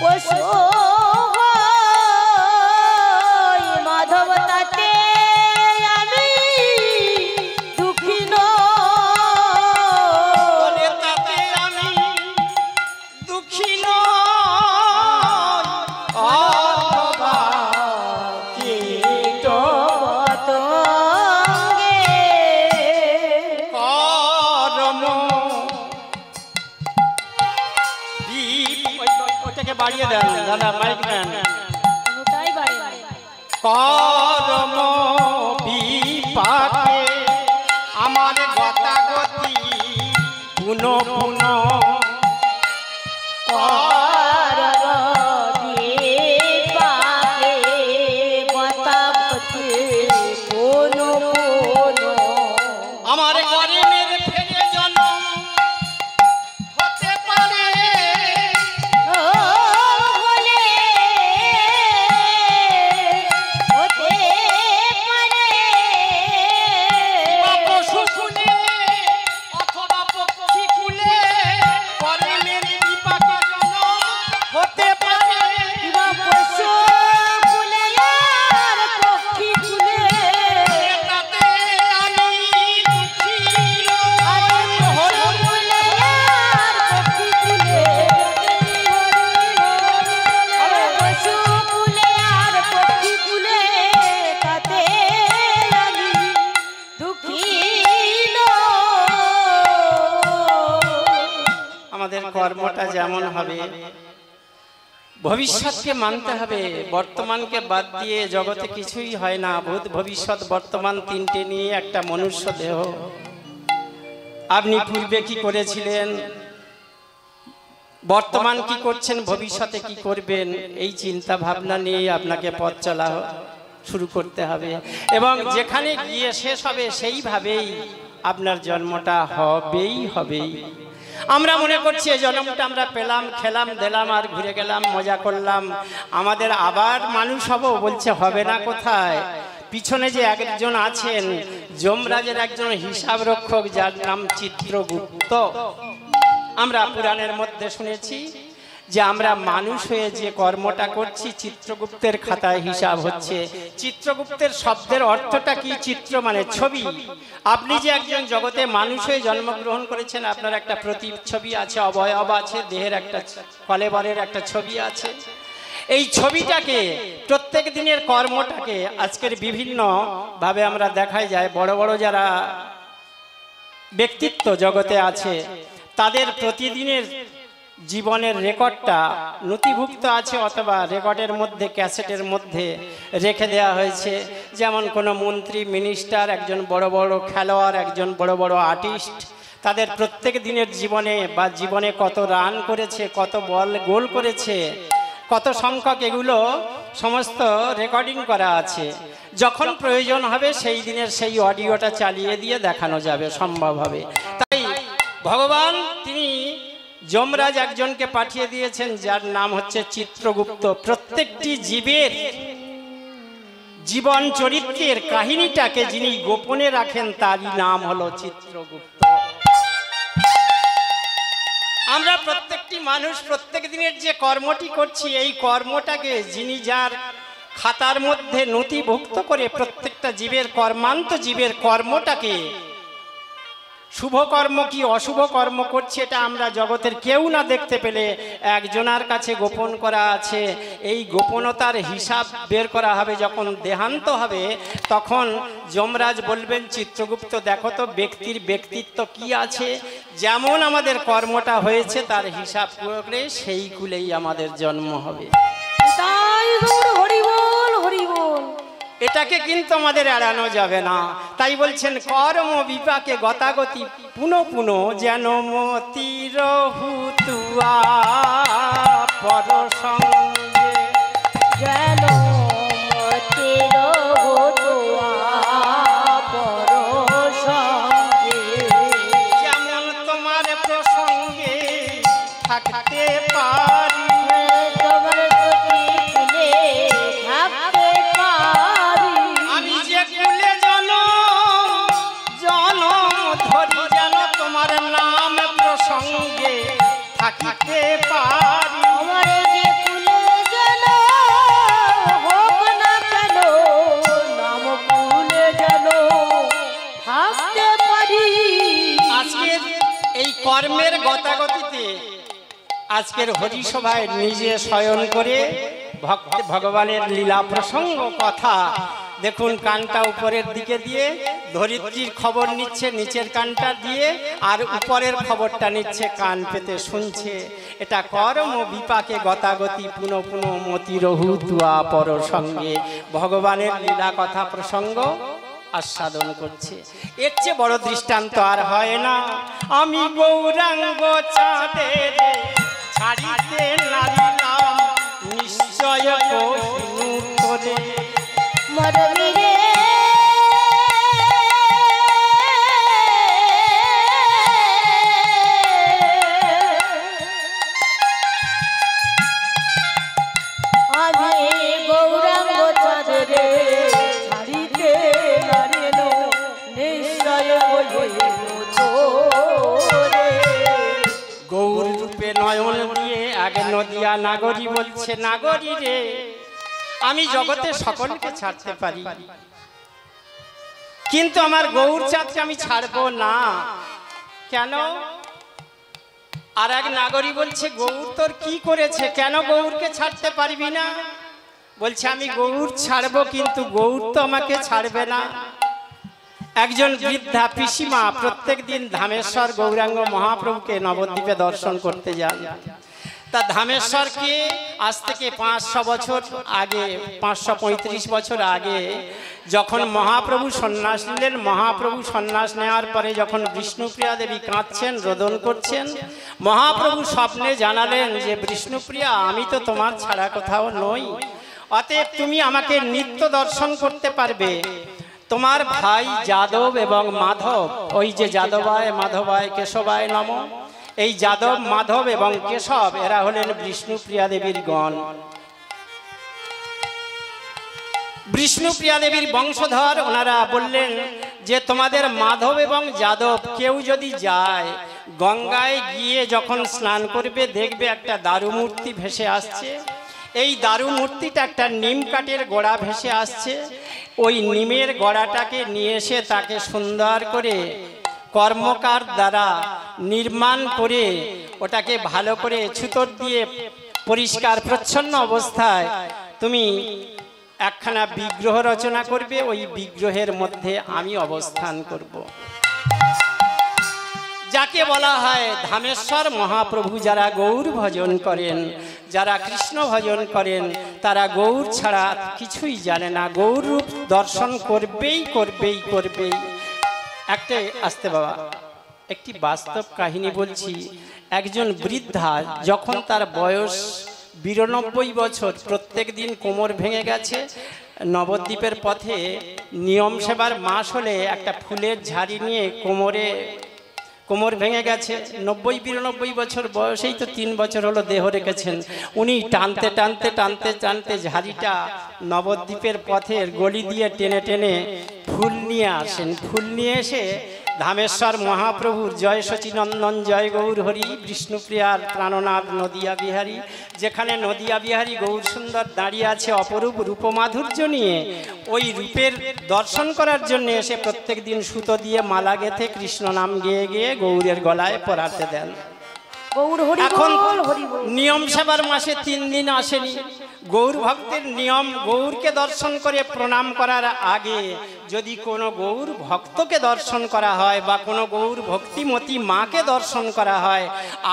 পশু হই, মাধব তাতে আমি দুঃখী নই, বলে তাতে আমি দুঃখী নই, অথবা কীট পতঙ্গে কর্ম। ওটাকে বাড়িয়ে দেন দাদা, মাইক দেন। কোনটাই বাড়ি নাই। কর্ম বিপাকে আমার গতাগতি পুন পুন, আমার কর্মের ফেরে জন্ম হতে পারে, যেমন হবে, ভবিষ্যৎকে মানতে হবে। বর্তমানকে বাদ দিয়ে জগতে কিছুই হয় না। ভূত ভবিষ্যৎ বর্তমান তিনটে নিয়ে একটা মনুষ্য দেহ। আপনি পূর্বে কি করেছিলেন, বর্তমান কি করছেন, ভবিষ্যতে কি করবেন, এই চিন্তা ভাবনা নিয়ে আপনাকে পথ চলা শুরু করতে হবে। এবং যেখানে গিয়ে শেষ হবে সেইভাবেই আপনার জন্মটা হবেই। আমরা মনে করছি এই জন্মটা আমরা পেলাম, খেলাম দিলাম আর ঘুরে গেলাম, মজা করলাম, আমাদের আবার মানুষ হব, বলছে হবে না। কোথায়? পিছনে যে একজন আছেন যমরাজের একজন হিসাব রক্ষক, যার নাম চিত্রগুপ্ত। আমরা পুরাণের মধ্যে শুনেছি যে আমরা মানুষ হয়ে যে কর্মটা করছি চিত্রগুপ্তের খাতায় হিসাব হচ্ছে। চিত্রগুপ্তের শব্দের অর্থটা কি? চিত্র মানে ছবি। আপনি যে একজন জগতে মানুষ হয়ে জন্মগ্রহণ করেছেন, আপনার একটা প্রতিচ্ছবি আছে, অবয়ব আছে, দেহের একটা কলেবরের একটা ছবি আছে। এই ছবিটাকে, প্রত্যেক দিনের কর্মটাকে আজকের বিভিন্ন ভাবে আমরা দেখাই যায়। বড় বড় যারা ব্যক্তিত্ব জগতে আছে তাদের প্রতিদিনের জীবনের রেকর্ডটা নথিভুক্ত আছে, অথবা রেকর্ডের মধ্যে, ক্যাসেটের মধ্যে রেখে দেওয়া হয়েছে। যেমন কোনো মন্ত্রী, মিনিস্টার, একজন বড় বড় খেলোয়াড়, একজন বড় বড় আর্টিস্ট, তাদের প্রত্যেক দিনের জীবনে বা জীবনে কত রান করেছে, কত গোল করেছে, কত সংখ্যক, এগুলো সমস্ত রেকর্ডিং করা আছে। যখন প্রয়োজন হবে সেই দিনের সেই অডিওটা চালিয়ে দিয়ে দেখানো যাবে, সম্ভব হবে। তাই ভগবান তিনি যমরাজ একজনকে পাঠিয়ে দিয়েছেন যার নাম হচ্ছে চিত্রগুপ্ত। প্রত্যেকটি জীবের জীবন চরিত্রের কাহিনীটাকে যিনি গোপনে রাখেন তারই নাম হলো চিত্রগুপ্ত। আমরা প্রত্যেকটি মানুষ প্রত্যেক দিনের যে কর্মটি করছি, এই কর্মটাকে যিনি যার খাতার মধ্যে নথিভুক্ত করে প্রত্যেকটা জীবের কর্মান্ত জীবের কর্মটাকে, শুভ কর্ম কি অশুভ কর্ম করছে, এটা আমরা জগতের কেউ না দেখতে পেলে একজনের কাছে গোপন করা আছে। এই গোপনতার হিসাব বের করা হবে। যখন দেহান্ত হবে তখন যমরাজ বলবেন, চিত্রগুপ্ত দেখো তো ব্যক্তির ব্যক্তিত্ব কি আছে, যেমন আমাদের কর্মটা হয়েছে তার হিসাব করে সেই কুলেই আমাদের জন্ম হবে। তাই হরি বল, হরি বল। এটাকে কিন্তু আমাদের এড়ানো যাবে না। তাই বলছেন কর্ম বিপাকে গতাগতি পুনঃ পুনঃ যেন মতি রহুতুয়া পর সঙ্গে, যেন মতি রহুতুয়া পর সঙ্গে, যেমন তোমার প্রসঙ্গে থাকতে পারি, তোমার প্রতি কুলে থাকতে পারি। আমি যে কুলে জনম ধরি, যেন তোমার নাম প্রসঙ্গে থাকিতে পারি। আমার যে কুলে যেন হোক না কেন, নাম কুলে যেন থাকতে পারি। আজকের এই কর্মের গতাগতিতে আজকের হরিসভায় নিজে শয়ন করে ভগবানের লীলা প্রসঙ্গ কথা দেখুন, কানটা উপরের দিকে দিয়ে ধরিত্রীর খবর নিচ্ছে নিচের কানটা দিয়ে, আর উপরের খবরটা নিচ্ছে কান পেতে শুনছে। এটা কর্ম বিপাকে গতাগতি পুনঃ পুনঃ মতি রহুতুয়া পর সঙ্গে, ভগবানের লীলা কথা প্রসঙ্গ আস্বাদন করছে। এর চেয়ে বড় দৃষ্টান্ত আর হয় না। আমি গৌরাঙ্গ চাঁদের ছাড়িতে নারিলাম, নিশ্চয় কহিনু তোরে মরমি রে আমি গৌরাঙ্গ চাঁদের ছাড়িতে নারিল, নিশ্চয় কহিনু তোরে। গৌর রূপে নয়ন দিয়ে আগে নদিয়া নাগরী বলছে, নাগরী রে আমি জগতে সকলকে ছাড়তে পারি, কিন্তু আমার গৌর চাঁদকে আমি ছাড়বো না। কেন? আর এক নাগরী বলছে, গৌর তোর কি করেছে, কেন গৌরকে ছাড়তে পারবি না? বলছে আমি গৌর ছাড়বো, কিন্তু গৌর তো আমাকে ছাড়বে না। একজন বৃদ্ধা পিসিমা প্রত্যেক দিন ধামেশ্বর গৌরাঙ্গ মহাপ্রভুকে নবদ্বীপে দর্শন করতে যান। তা ধামেশ্বরকে আজ থেকে 500 বছর আগে, 535 বছর আগে যখন মহাপ্রভু সন্ন্যাস নিলেন, মহাপ্রভু সন্ন্যাস নেওয়ার পরে যখন বিষ্ণুপ্রিয়া দেবী কাঁদছেন, রোদন করছেন, মহাপ্রভু স্বপ্নে জানালেন যে বিষ্ণুপ্রিয়া, আমি তো তোমার ছাড়া কোথাও নই, অতএব তুমি আমাকে নিত্য দর্শন করতে পারবে। তোমার ভাই যাদব এবং মাধব, ওই যে যাদবায় মাধবায় কেশবায় নম, এই যাদব মাধব এবং কেশব এরা হলেন বিষ্ণুপ্রিয়া দেবীর গণ, বিষ্ণুপ্রিয়া দেবীর বংশধর। ওনারা বললেন যে তোমাদের মাধব এবং যাদব কেউ যদি যায়, গঙ্গায় গিয়ে যখন স্নান করবে দেখবে একটা দারু মূর্তি ভেসে আসছে। এই দারু মূর্তিটা একটা নিম কাঠের গোড়া ভেসে আসছে। ওই নিমের গোড়াটাকে নিয়ে এসে তাকে সুন্দর করে কর্মকার দ্বারা নির্মাণ করে ওটাকে ভালো করে ছুতোর দিয়ে পরিষ্কার পরিচ্ছন্ন অবস্থায় তুমি একখানা বিগ্রহ রচনা করবে। ওই বিগ্রহের মধ্যে আমি অবস্থান করব, যাকে বলা হয় ধামেশ্বর মহাপ্রভু। যারা গৌর ভজন করেন, যারা কৃষ্ণ ভজন করেন, তারা গৌর ছাড়া কিছুই জানে না, গৌর রূপ দর্শন করবেই করবেই করবেই। একটা আসতে বাবা, একটি বাস্তব কাহিনী বলছি। একজন বৃদ্ধা যখন তার বয়স 92 বছর, প্রত্যেক দিন কোমর ভেঙে গেছে, নবদ্বীপের পথে নিয়ম সেবার মাস হলে একটা ফুলের ঝাড়ি নিয়ে কোমর ভেঙে গেছে। 90-92 বছর বয়সেই তো 3 বছর হলো দেহ রেখেছেন। উনি টানতে টানতে টানতে টানতে ঝাড়িটা নবদ্বীপের পথের গলি দিয়ে টেনে টেনে ফুল নিয়ে আসেন। ফুল নিয়ে এসে ধামেশ্বর মহাপ্রভুর জয় সচিনন্দন জয় গৌর হরি বিষ্ণুপ্রিয়ার প্রাণনাথ নদিয়া বিহারী, যেখানে নদিয়া বিহারী গৌর সুন্দর দাঁড়িয়ে আছে অপরূপ রূপমাধুর্য নিয়ে, ওই রূপের দর্শন করার জন্য এসে প্রত্যেক দিন সুতো দিয়ে মালা গেঁথে কৃষ্ণ নাম গেয়ে গেয়ে গৌরের গলায় পরাতে দেন। এখন নিয়ম সেবার মাসে 3 দিন আসেনি। গৌর ভক্তের নিয়ম, গৌরকে দর্শন করে প্রণাম করার আগে যদি কোনো গৌর ভক্তকে দর্শন করা হয় বা কোনো গৌর ভক্তিমতী মাকে দর্শন করা হয়,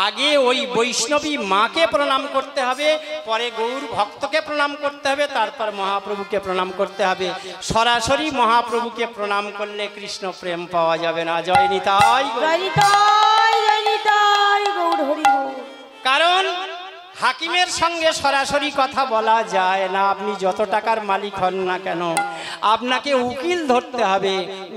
আগে ওই বৈষ্ণবী মাকে প্রণাম করতে হবে, পরে গৌর ভক্তকে প্রণাম করতে হবে, তারপর মহাপ্রভুকে প্রণাম করতে হবে। সরাসরি মহাপ্রভুকে প্রণাম করলে কৃষ্ণ প্রেম পাওয়া যাবে না। জয় নিতাই, জয় নিতাই, জয় নিতাই, গৌর হরি বল। কারণ হাকিমের সঙ্গে সরাসরি কথা বলা যায় না। আপনি যত টাকার মালিক হন না কেন, আপনাকে উকিল ধরতে হবে।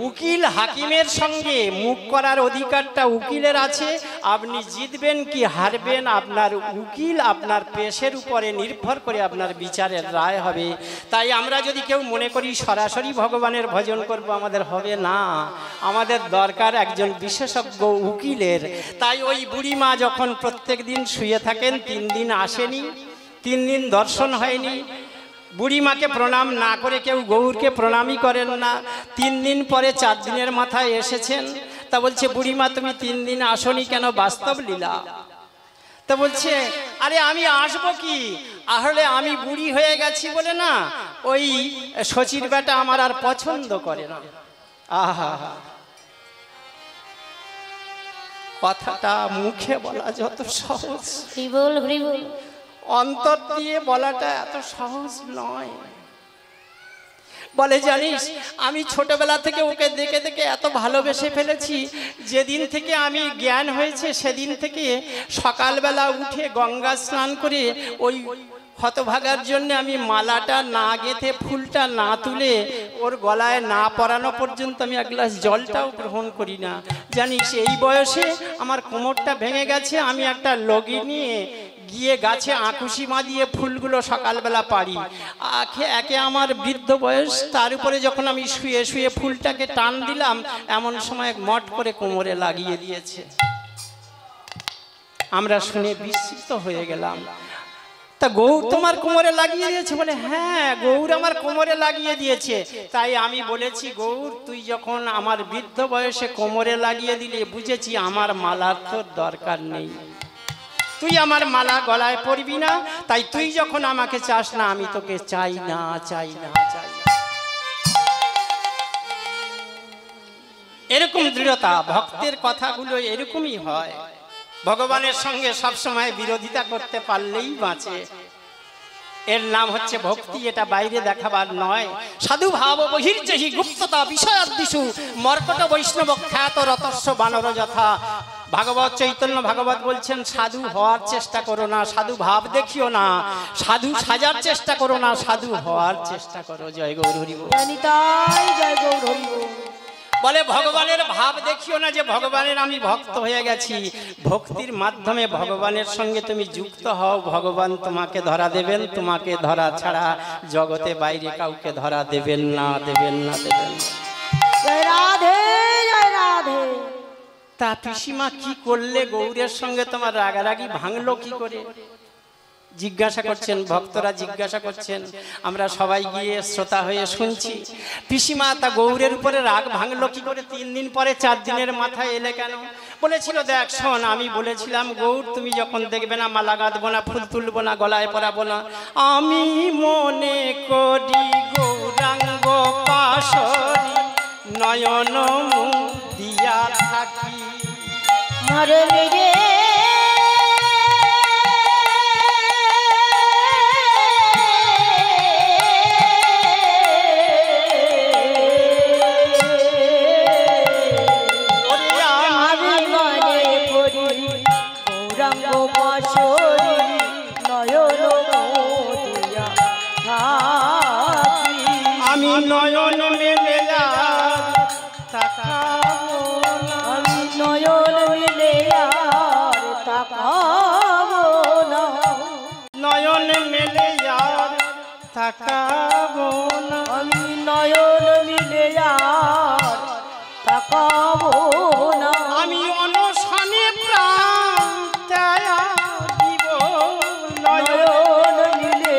উকিল হাকিমের সঙ্গে মুখ করার অধিকারটা উকিলের আছে। আপনি জিতবেন কি হারবেন, আপনার উকিল আপনার পেশের উপরে নির্ভর করে আপনার বিচারের রায় হবে। তাই আমরা যদি কেউ মনে করি সরাসরি ভগবানের ভজন করব, আমাদের হবে না। আমাদের দরকার একজন বিশেষজ্ঞ উকিলের। তাই ওই বুড়িমা যখন প্রত্যেক দিন শুয়ে থাকেন, 3 দিন আসেনি, 3 দিন দর্শন হয়নি। বুড়িমাকে প্রণাম না করে কেউ গৌরকে প্রণামই করেন না। 3 দিন পরে 4 দিনের মাথায় এসেছেন। তা বলছে, বুড়িমা তুমি 3 দিন আসনি কেন? বাস্তব লীলা। তা বলছে, আরে আমি আসবো কি, আসলে আমি বুড়ি হয়ে গেছি বলে না, ওই শচির বেটা আমার আর পছন্দ করে না। আহা, কথাটা মুখে বলা যত সহজ, অন্তর দিয়ে বলাটা এত সহজ নয়। বলে, জানিস আমি ছোটবেলা থেকে ওকে দেখে দেখে এত ভালোবেসে ফেলেছি, যেদিন থেকে আমি জ্ঞান হয়েছে সেদিন থেকে সকালবেলা উঠে গঙ্গা স্নান করে ওই হতভাগার জন্য আমি মালাটা না গেঁথে ফুলটা না তুলে ওর গলায় না পরানো পর্যন্ত আমি 1 গ্লাস জলটাও গ্রহণ করি না। জানিস এই বয়সে আমার কোমরটা ভেঙে গেছে, আমি একটা লগি নিয়ে গিয়ে গাছে আঁকুশি মা দিয়ে ফুলগুলো সকালবেলা পারি। একে আমার বৃদ্ধ বয়স, তার উপরে যখন আমি শুয়ে শুয়ে ফুলটাকে টান দিলাম, এমন সময় মট করে কোমরে লাগিয়ে দিয়েছে। আমরা শুনে বিস্মিত হয়ে গেলাম। তা গৌর তোমার কোমরে লাগিয়ে দিয়েছে? বলে, হ্যাঁ গৌর আমার কোমরে লাগিয়ে দিয়েছে। তাই আমি বলেছি, গৌর তুই যখন আমার বৃদ্ধ বয়সে কোমরে লাগিয়ে দিলে, বুঝেছি আমার মালার তোর দরকার নেই, তুই আমার মালা গলায় পরবি না। তাই তুই যখন আমাকে চাস না, আমি তোকে চাই না, চাই না, চাই না। এরকম দৃঢ়তা, ভক্তের কথাগুলো এরকমই হয়। ভগবানের সঙ্গে সবসময় বিরোধিতা করতে পারলেই বাঁচে। এর নাম হচ্ছে ভক্তি, এটা বাইরে দেখাবার নয়। সাধু ভাব বহির্জহি গুপ্ততা বিষয়াদিষু মর্কট বৈষ্ণব খ্যাত রতস্ব বানর যথা। ভাগবত চৈতন্য ভাগবত বলছেন, সাধু হওয়ার চেষ্টা করো না, সাধু ভাব দেখিও না, সাধু সাজার চেষ্টা করো না, সাধু হওয়ার চেষ্টা করো। জয় গৌর হরি বল। জয় গৌর হরি বল। বলে ভগবানের ভাব দেখিও না যে ভগবানের আমি ভক্ত হয়ে গেছি। ভক্তির মাধ্যমে ভগবানের সঙ্গে তুমি যুক্ত হও, ভগবান তোমাকে ধরা দেবেন। তোমাকে ধরা ছাড়া জগতে বাইরে কাউকে ধরা দেবেন না, দেবেন না, দেবেন না। জয় রাধে, জয় রাধে। তা পিসিমা কি করলে গৌরের সঙ্গে তোমার রাগারাগি ভাঙলো কি করে? জিজ্ঞাসা করছেন, ভক্তরা জিজ্ঞাসা করছেন, আমরা সবাই গিয়ে শ্রোতা হয়ে শুনছি। পিসিমা তা গৌরের উপরে রাগ ভাঙলো কি করে? 3 দিন পরে 4 দিনের মাথায় এলে কেন? বলেছিল, দেখ শোন, আমি বলেছিলাম গৌর তুমি যখন দেখবে না মালা গাঁথবো না, ফুল তুলবো না, গলায় পরাবো না, আমি মনে করি গৌরাঙ্গ পাশরি নয়ন দিয়া থাকি। মরে রে আমি নয়ন মেলে আর তাকাবো না, আমি নয়ন মেলে আর তাকাবো না, নয়ন মেলে আর তাকাবো না, আমি নয়ন মেলে আর তাকাবো না, আমি অনশনে প্রাণ ত্যাগ দিব, নয়ন মেলে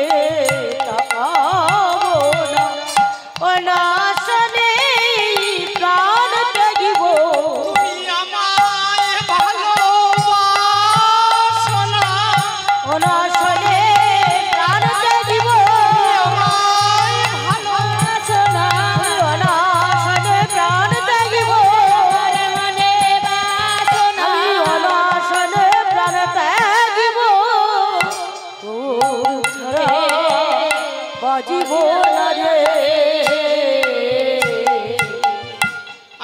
তাকাবো না, অনাশনে প্রাণ ত্যাগিব। তুমি আমায় ভালোবাসো না, অনাশনে প্রাণ ত্যাগিব, আমায় ভালোবাসো না, অনাশনে প্রাণ ত্যাগিব, মনে বাসো না, অনাশনে প্রাণ ত্যাগিব, ছাড়া বাজিব না রে।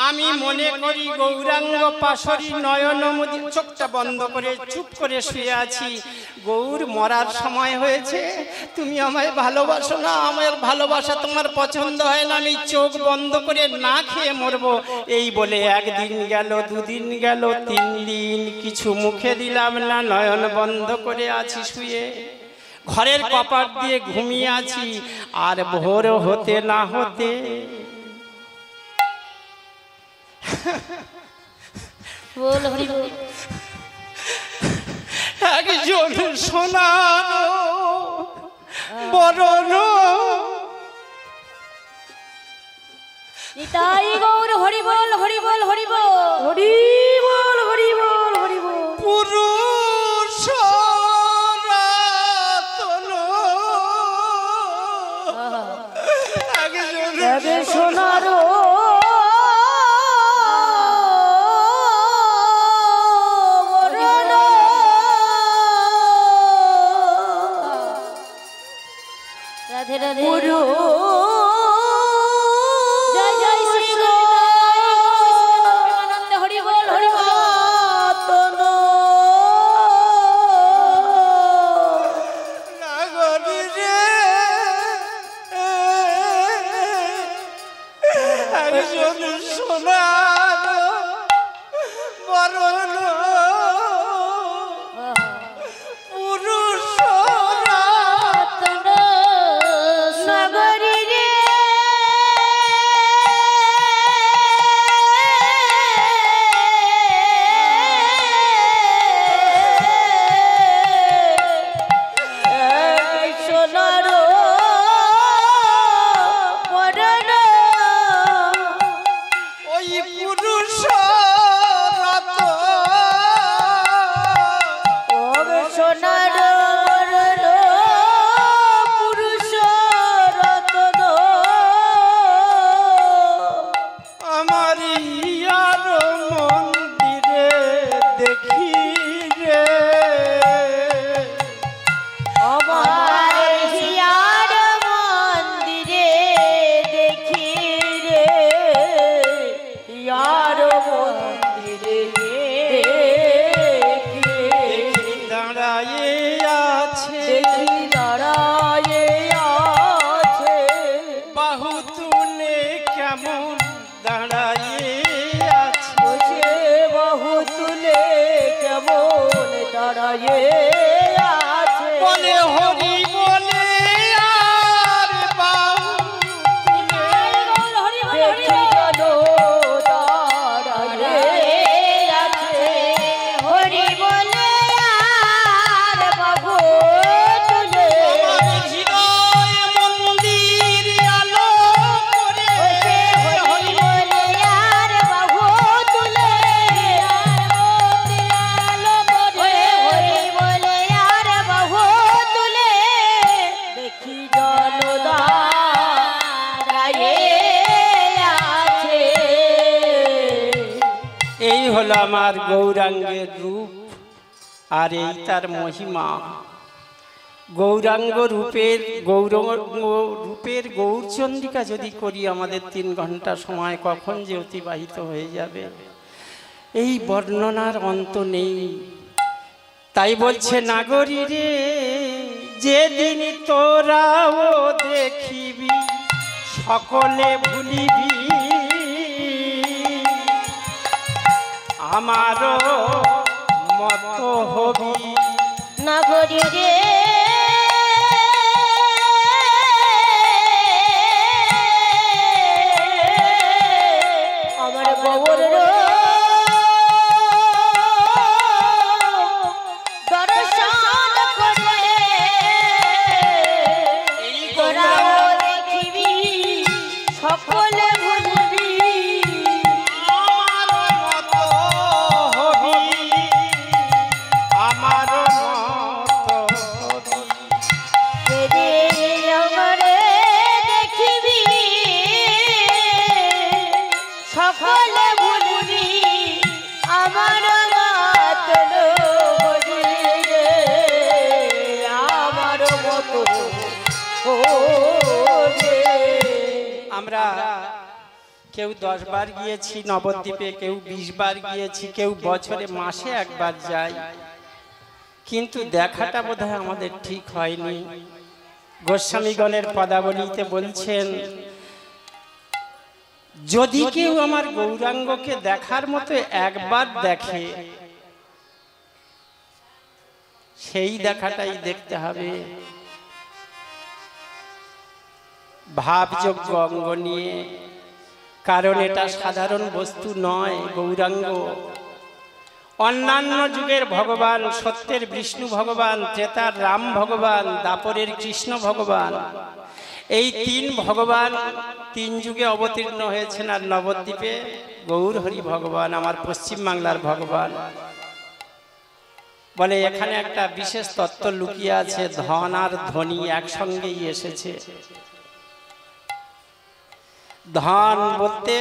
আমি মনে করি গৌরাঙ্গ পাশরি নয়ন মুদি। চোখটা বন্ধ করে চুপ করে শুয়ে আছি। গৌর মরার সময় হয়েছে, তুমি আমায় ভালোবাসো না, আমার ভালোবাসা তোমার পছন্দ হয় না, আমি চোখ বন্ধ করে না খেয়ে মরবো। এই বলে 1 দিন গেল, 2 দিন গেল, 3 দিন কিছু মুখে দিলাম না, নয়ন বন্ধ করে আছি শুয়ে। ঘরের কপাট দিয়ে ঘুমিয়ে আছি। আর ভোর হতে না হতে বল হরি বল। একজন সোনার বরণ নিতাই গৌর হরি বল, হরি বল, হরি বল, হরি বল, হরি বল, হরি বল। পুরুষ একজন সোনার রাধে রাধে গুরু। জয় জয় শ্রী আনন্দ হরি বল, হরি বল। নাগরী রে, একজন সোনার বরণ পুরুষ নগরী রে, সোনার বরণ ওই বাহু তুলে কেমন দাঁড়াইয়ে আছে, বসে বাহু তুলে কেমন দাঁড়ায়ে আছে, বলে হরি বলে আর বাহু তুলে দেখি যেন দাঁড়ায়ে আছে, হরি বলে আর বাহু তুলে আমার হৃদয় মন্দির আলো করে, বসে হরি বলে আর বাহু তুলে হরি বলে আর বাহু তুলে দেখি জন দাঁড়ায়ে আছে। এই হলো আমার গৌরাঙ্গের রূপ আর এই তার মহিমা। গৌরাঙ্গ রূপের গৌরচন্দ্রিকা যদি করি আমাদের 3 ঘন্টা সময় কখন যে অতিবাহিত হয়ে যাবে এই বর্ণনার অন্ত নেই। তাই বলছে নাগরী রে, যেদিন তোরাও দেখিবি সকলে ভুলিবি আমারও মতো হবি। নাগরী রে আমার গৌর দর্শন করে তোরাও দেখিবি সকলে ভুলবি আমার মতো হবি, আমার মতো হবি। যেদিন আমারে দেখিবি সকলে ভুলবি আমার মতন হবি রে, আমার মতো হবি। আমরা কেউ 10 বার গিয়েছি নবদ্বীপে, কেউ 20 বার গিয়েছি, কেউ বছরে মাসে একবার যাই, কিন্তু দেখাটা বোধহয় আমাদের ঠিক হয়নি। গোস্বামীগণের পদাবলীতে বলছেন, যদি কেউ আমার গৌরাঙ্গকে দেখার মতো একবার দেখে সেই দেখাটাই দেখতে হবে। ভাবযোগ্য অঙ্গ নিয়ে, কারণ এটা সাধারণ বস্তু নয়। গৌরাঙ্গ অন্যান্য যুগের ভগবান, সত্যের বিষ্ণু ভগবান, ত্রেতার রাম ভগবান, দাপরের কৃষ্ণ ভগবান, এই 3 ভগবান 3 যুগে অবতীর্ণ হয়েছেন। আর নবদ্বীপে গৌর হরি ভগবান, আমার পশ্চিম বাংলার ভগবান। বলে এখানে একটা বিশেষ তত্ত্ব লুকিয়ে আছে, ধন আর ধনী একসঙ্গেই এসেছে। ধন বলতে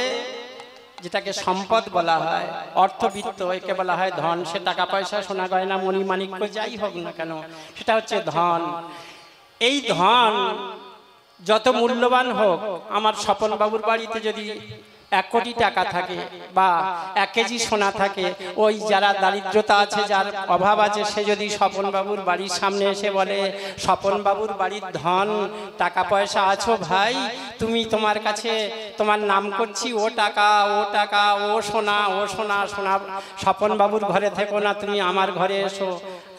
যেটাকে সম্পদ বলা হয়, অর্থবিত্ত, একে বলা হয় ধন। সে টাকা পয়সা, সোনা গয়না, মণিমাণিক্য যাই হোক না কেন, সেটা হচ্ছে ধন। এই ধন যত মূল্যবান হোক, আমার স্বপন বাবুর বাড়িতে যদি 1 কোটি টাকা থাকে বা 1 কেজি সোনা থাকে, ওই যারা দারিদ্রতা আছে, যার অভাব আছে, সে যদি স্বপন বাবুর বাড়ির সামনে এসে বলে, স্বপন বাবুর বাড়ির ধন টাকা পয়সা আছো ভাই, তুমি তোমার কাছে তোমার নাম করছি, ও টাকা ও টাকা, ও সোনা ও সোনা, সোনা স্বপন বাবুর ঘরে থেকো না, তুমি আমার ঘরে এসো।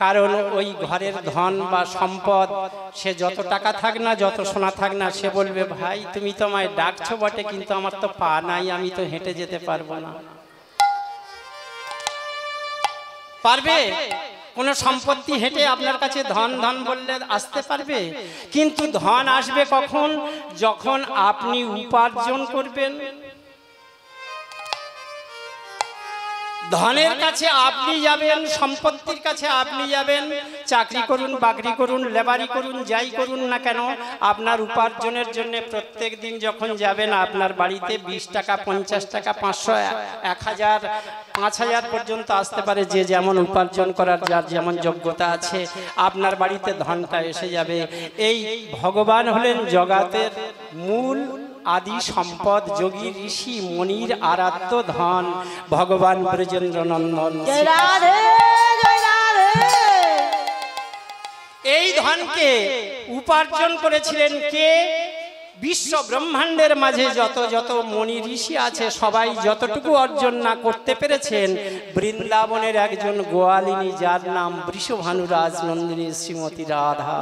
কারণ ওই ঘরের ধন বা সম্পদ, সে যত টাকা থাক না, যত সোনা থাক না, সে বলবে ভাই তুমি তো আমায় ডাকছো বটে, কিন্তু আমার তো পা নাই, আমি তো হেঁটে যেতে পারবো না। পারবে? কোন সম্পত্তি হেঁটে আপনার কাছে ধন ধন বললে আসতে পারবে? কিন্তু ধন আসবে কখন? যখন আপনি উপার্জন করবেন। ধনের কাছে আপনি যাবেন, সম্পত্তির কাছে আপনি যাবেন, চাকরি করুন, বাকরি করুন, লেবারি করুন, যাই করুন না কেন, আপনার উপার্জনের জন্য প্রত্যেক দিন যখন যাবেন, আপনার বাড়িতে 20 টাকা, 50 টাকা, 500, 1000, 5000 পর্যন্ত আসতে পারে। যে যেমন উপার্জন করার, যার যেমন যোগ্যতা আছে, আপনার বাড়িতে ধনটা এসে যাবে। এই ভগবান হলেন জগতের মূল আদি সম্পদ, যোগী ঋষি মনির আরাধ্য ধন ভগবান ব্রজেন্দ্র নন্দন। এই ধনকে উপার্জন করেছিলেন কে? বিশ্ব ব্রহ্মাণ্ডের মাঝে যত যত মনি ঋষি আছে সবাই যতটুকু অর্জন না করতে পেরেছেন, বৃন্দাবনের একজন গোয়ালিনী যার নাম বৃষভানু রাজনন্দিনী শ্রীমতী রাধা,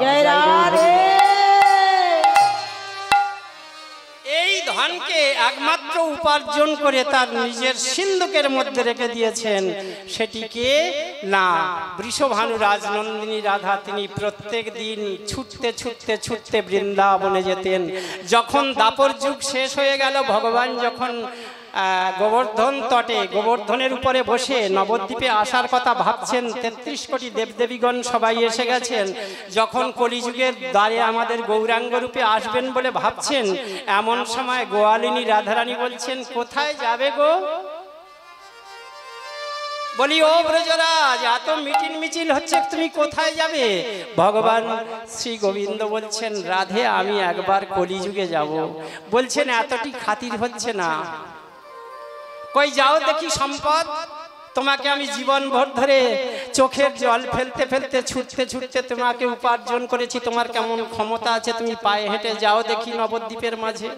এই ধনকে একমাত্র উপার্জন করে তার নিজের সিন্ধুকের মধ্যে রেখে দিয়েছেন। সেটিকে না বৃষভানু রাজনন্দিনী রাধা তিনি প্রত্যেক দিন ছুটতে ছুটতে ছুটতে বৃন্দাবনে যেতেন। যখন দাপর যুগ শেষ হয়ে গেল, ভগবান যখন গোবর্ধন তটে গোবর্ধনের উপরে বসে নবদ্বীপে আসার কথা ভাবছেন, 33 কোটি দেবদেবীগণ সবাই এসে গেছেন, যখন কলিযুগের দ্বারে আমাদের গৌরাঙ্গ রূপে আসবেন বলে ভাবছেন, এমন সময় গোয়ালিনী রাধারানী বলছেন, কোথায় যাবে গো? বলি, ও ব্রজরাজ, এত মিটিল মিছিল হচ্ছে, তুমি কোথায় যাবে? ভগবান শ্রী গোবিন্দ বলছেন, রাধে আমি একবার কলিযুগে যাব। বলছেন, এতটি খাতির হচ্ছে না, কই যাও দেখি সম্পদ, তোমাকে আমি জীবন ভর ধরে চোখের জল ফেলতে ফেলতে ছুটতে ছুটতে তোমাকে উপার্জন করেছি, তোমার কেমন ক্ষমতা আছে, তুমি পায়ে হেঁটে যাও দেখি নবদ্বীপের মাঝে।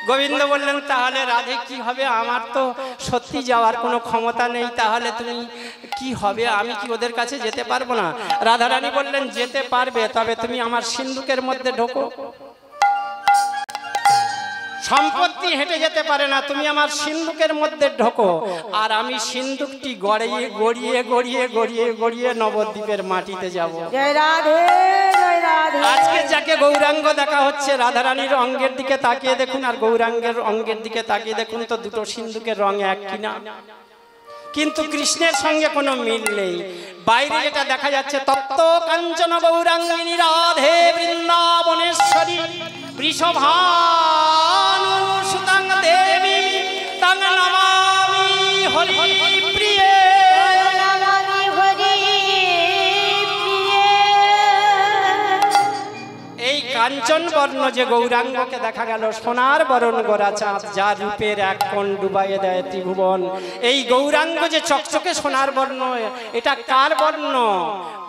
গোবিন্দ বললেন, তাহলে রাধে কি হবে? আমার তো সত্যি যাওয়ার কোনো ক্ষমতা নেই, তাহলে তুমি কি হবে? আমি কি ওদের কাছে যেতে পারবো না? রাধারানী বললেন, যেতে পারবে, তবে তুমি আমার সিন্ধুকের মধ্যে ঢোকো। সম্পত্তি হেঁটে যেতে পারে না, তুমি আমার সিন্ধুকের মধ্যে ঢোকো, আর আমি সিন্ধুকটি গড়িয়ে গড়িয়ে গড়িয়ে গড়িয়ে গড়িয়ে নবদ্বীপের মাটিতে যাব। জয় রাধে, জয় রাধে। আজকে যাকে গৌরাঙ্গ দেখা হচ্ছে, রাধারানীর অঙ্গের দিকে তাকিয়ে দেখুন আর গৌরাঙ্গের অঙ্গের দিকে তাকিয়ে দেখুন তো দুটো সিন্ধুকের রং এক কিনা। কিন্তু কৃষ্ণের সঙ্গে কোনো মিল নেই। বাইরে যেটা দেখা যাচ্ছে, তপ্ত কাঞ্চন গৌরাঙ্গিনী রাধে বৃন্দাবনেশ্বরী বৃষভানু সুতাং দেবী তাং নমামি হরি প্রিয়ে। এই কাঞ্চন বর্ণ যে গৌরাঙ্গকে দেখা গেল, সোনার বরণ গোরা চাঁদ, যার রূপের এক কোণ ডুবাইয়ে দেয় ত্রিভুবন। এই গৌরাঙ্গ যে চকচকে সোনার বর্ণ, এটা কার বর্ণ?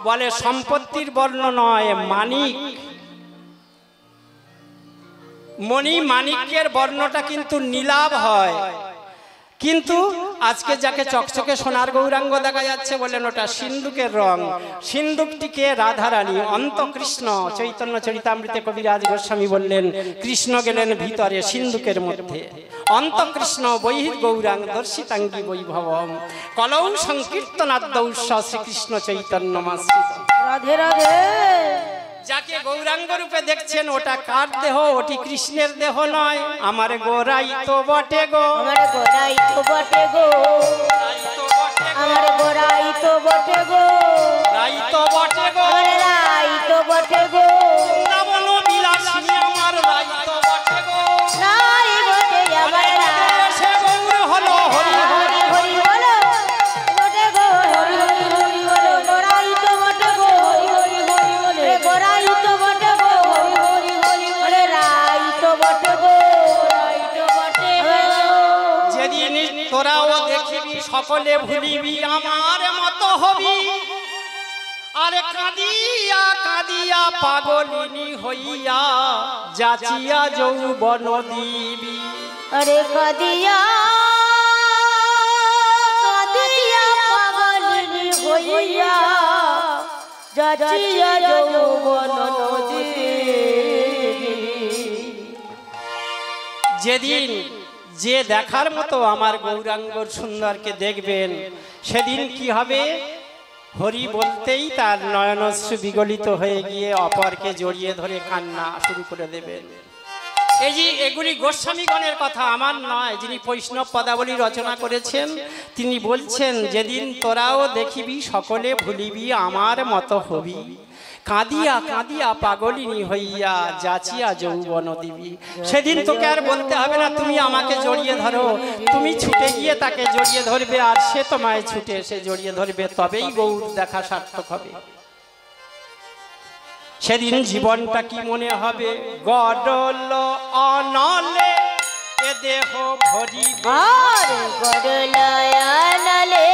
বলে সম্পত্তির বর্ণ নয়, মানিক, মণি মানিক্যের বর্ণটা কিন্তু নীলাভ হয়। কিন্তু আজকে যাকে চকচকে সোনার গৌরাঙ্গ দেখা যাচ্ছে, বলেন ওটা সিন্ধুকের রং। সিন্ধুকটিকে রাধারানী অন্তকৃষ্ণ চৈতন্য চরিতামৃতে কবিরাজ গোস্বামী বললেন, কৃষ্ণ গেলেন ভিতরে সিন্ধুকের মধ্যে, অন্তকৃষ্ণ বহির গৌরাঙ্গ দর্শিতাঙ্গী বৈভবম কলৌ সংকীর্তনাদ্যৌ শ্রীকৃষ্ণ চৈতন্য মাশ্রিত। রাধে রাধে। যাকে গৌরাঙ্গ রূপে দেখছেন, ওটা কার দেহ? ওটি কৃষ্ণের দেহ নয়। আমার গোরাই তো বটে গো, আমার গোরাই তো বটে গো, আমার গোরাই তো বটে গো, রাই তো বটে গো, আমার রাই তো বটে গো, নবন বিলাসিনী আমার রাই তো বটে গো, রাই বটে আমার রাই। সে গৌর হলো হরি হরি হরি বলো বটে গো, হরি হরি হরি বলো, গোরাই তো বটে গো, হরি হরি হরি বলে, গোরাই তো বটে গো, হরি হরি হরি বলে, রাই তো বটে গো, রাই তো বটে গো। যেদিন তোরাও দেখিবি সকলে ভুলিবি আমার মতো হবি, আরে কাঁদিয়া কাঁদিয়া পাগলিনী হইয়া যাচিয়া যৌবন দিবি। আরে কাঁদিয়া কাঁদিয়া পাগলিনী হইয়া যাচিয়া যৌবন দিবি। যেদিন যে দেখার মতো আমার গৌরাঙ্গর সুন্দরকে দেখবেন, সেদিন কি হবে? হরি বলতেই তার নয়নশ্রু বিগলিত হয়ে গিয়ে অপরকে জড়িয়ে ধরে কান্না শুরু করে দেবেন। এই যে এগুলি গোস্বামীগণের কথা, আমার নয়। যিনি বৈষ্ণব পদাবলী রচনা করেছেন, তিনি বলছেন, যেদিন তোরাও দেখিবি সকলে ভুলিবি আমার মতো হবি, কাঁদিয়া কাঁদিয়া পাগলিনী হইয়া যাচিয়া যৌবন দিবি। সেদিন তোকে আর বলতে হবে না তুমি আমাকে জড়িয়ে ধরো, তুমি ছুটে গিয়ে তাকে জড়িয়ে ধরবে, আর সে তোমায় ছুটে এসে জড়িয়ে ধরবে, তবেই গৌর দেখা সার্থক হবে। সেদিন জীবনটা কি মনে হবে? গডল অনলে এ দেহ ভরিবে, আর গড়লায়ানলে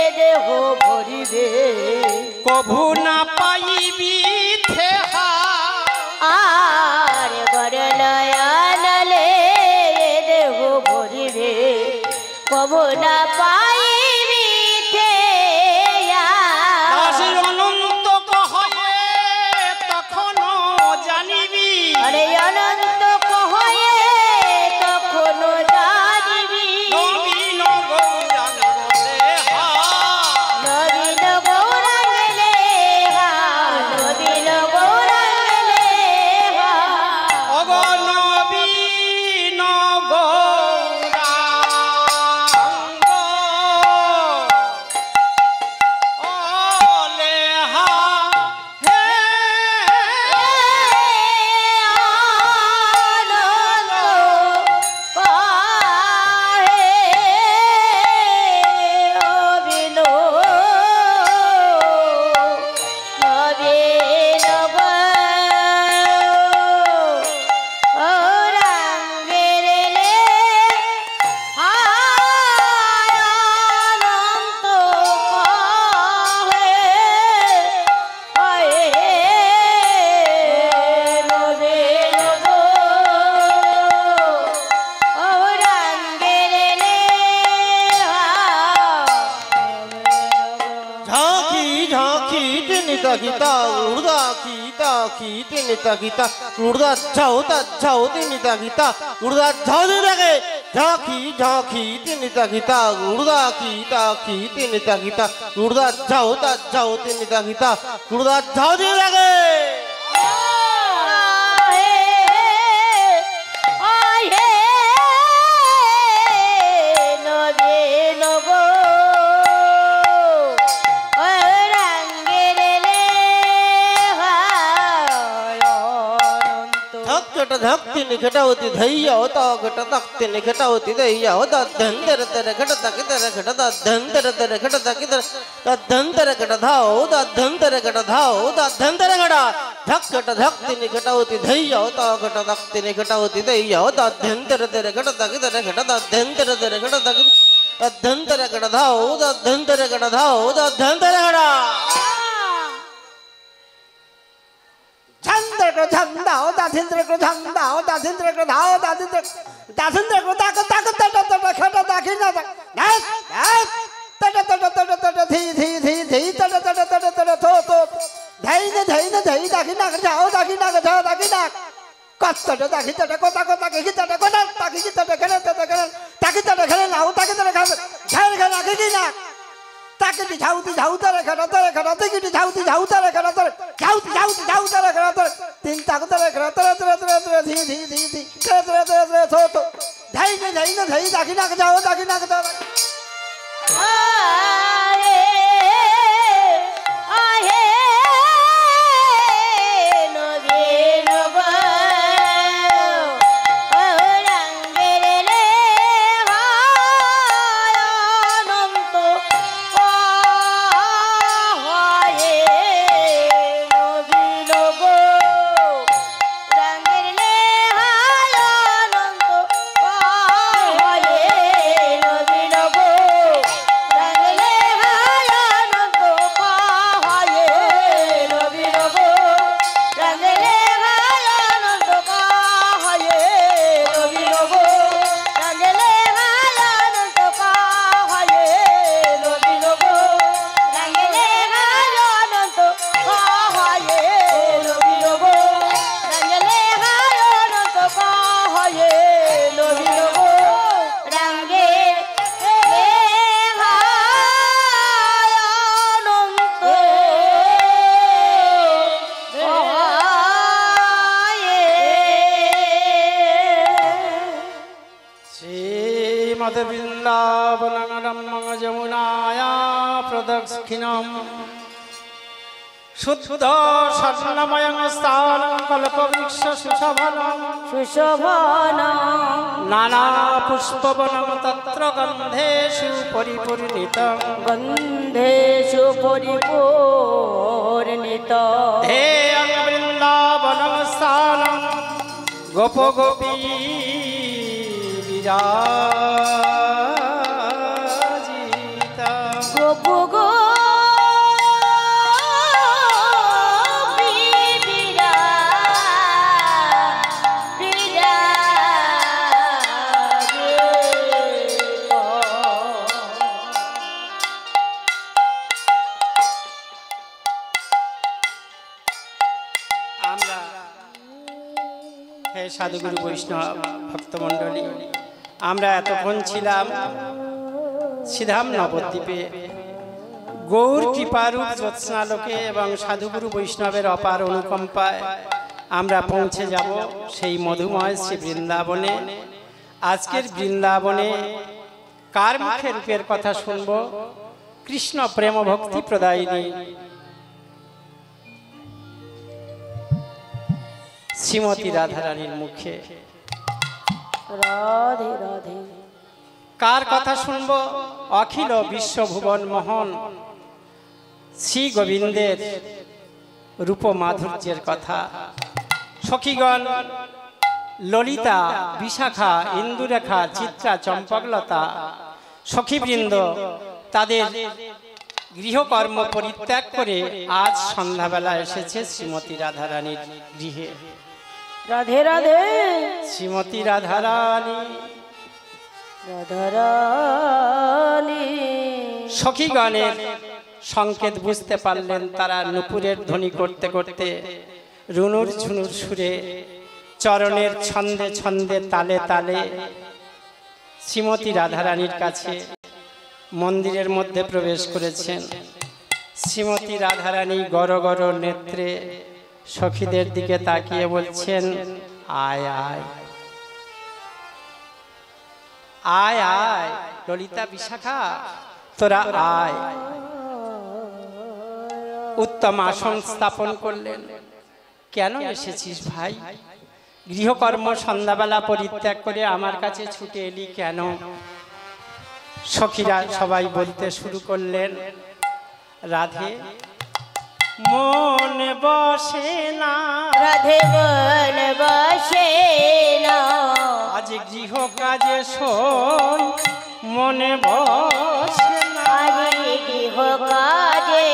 এ দেহ ভরিবে, কভু না পাইবি থেহা, যমুনা পাইবি থেয়া দাসী অনন্ত কহে তখনো জানিবি আরে অনন্ত কহে তখনো জানিবি নবীন গৌরাঙ্গ লেহা নবীন গৌরাঙ্গ লেহা নবীন গৌরাঙ্গ লেহা অগ নবীন গৌরাঙ্গ ও লেহা হে gita urda kita kiti nita kita urda jauh tinita kita urda jauh lagi jaki jaki tinita kita urda kita kiti nita kita urda jauh tinita kita urda jauh lagi धक्ति निकटा होती धैया होता घटा धक्ति निकटा होती धैया होता धंधर तेरे घटा तक तेरे घटा दा धंधर तेरे घटा तक तेरे दा धंधर घटा धाओ दा धंधर घटा धाओ दा धंधर घटा धक्ति निकटा होती धैया होता घटा धक्ति निकटा होती धैया होता धंधर तेरे घटा तक तेरे घटा दा धंधर तेरे घटा तक दा धंधर घटा धाओ दा धंधर घटा धाओ दा धंधर घटा Chandra ko chandao, dasindra ko chandao, dasindra ko dhao, dasindra ko tak tak tak tak tak khata dakina tak, nat nat, tak tak tak tak tak thi tak tak tak tak tak tho, dhai dakina ka dhao dakina ka dhao dakina, kat tak dakina tak kota kota kita tak kota tak kita tak kena tak kena tak kita tak kena lau tak kita tak kena, dhai kena dakina. ताकि जाऊ तारे खड़ा ताकि जाऊ तारे खड़ा जाऊ तारे खड़ा तीन ताक तारे खड़ा तारे धी तारे तो धाई ताकि ना जाओ शुद्ध स्वर्णमयं स्थानं कल्पवृक्ष सुशोभनं नाना पुष्पवनं तत्र गन्धेषु परिपूर्णितं ध्येयं वृन्दावनं स्थानं गोप गोपी विराजिता गोप হে সাধুগুরু বৈষ্ণব ভক্তমণ্ডলী, আমরা এতক্ষণ ছিলাম শ্রীধাম নবদ্বীপে। গৌর কৃপারূপ জ্যোৎস্নালোকে এবং সাধুগুরু বৈষ্ণবের অপার অনুকম্পায় আমরা পৌঁছে যাব সেই মধুময় শ্রী বৃন্দাবনে। আজকের বৃন্দাবনে কার মুখে রূপের কথা শুনব? কৃষ্ণ প্রেম ভক্তি প্রদায়িনী শ্রীমতী রাধারানীর মুখে। রাধে রাধে। কার কথা শুনব? অখিল বিশ্বভুবন মোহন শ্রী গোবিন্দের রূপ মাধুর্যের কথা। সখীগণ ললিতা, বিশাখা, ইন্দুরেখা, চিত্রা, চম্পকলতা সখীবৃন্দ তাদের গৃহকর্ম পরিত্যাগ করে আজ সন্ধ্যাবেলা এসেছে শ্রীমতী রাধারানীর গৃহে। রাধে রাধে। শ্রীমতী রাধারানী রাধারানী। সখীগণের সংকেত বুঝতে পারলেন। তারা নুপুরের ধ্বনি করতে করতে রুনুর ঝুনুর সুরে চরণের ছন্দে ছন্দে তালে তালে শ্রীমতী রাধারানীর কাছে মন্দিরের মধ্যে প্রবেশ করেছেন। শ্রীমতী রাধারানী গড় গড় নেত্রে সখীদের দিকে তাকিয়ে বলছেন, আয় আয় আয় আয় ললিতা, বিশাখা, তোরা আয়। উত্তম আসন স্থাপন করলেন। কেন এসেছিস ভাই? গৃহকর্ম সন্ধ্যাবেলা পরিত্যাগ করে আমার কাছে ছুটে এলি কেন? সখীরা সবাই বলতে শুরু করলেন, রাধে মন বসে না, রাধে মন বসে না, আজ গৃহ কাজে শোন মনে বসে না, আজ গৃহ কাজে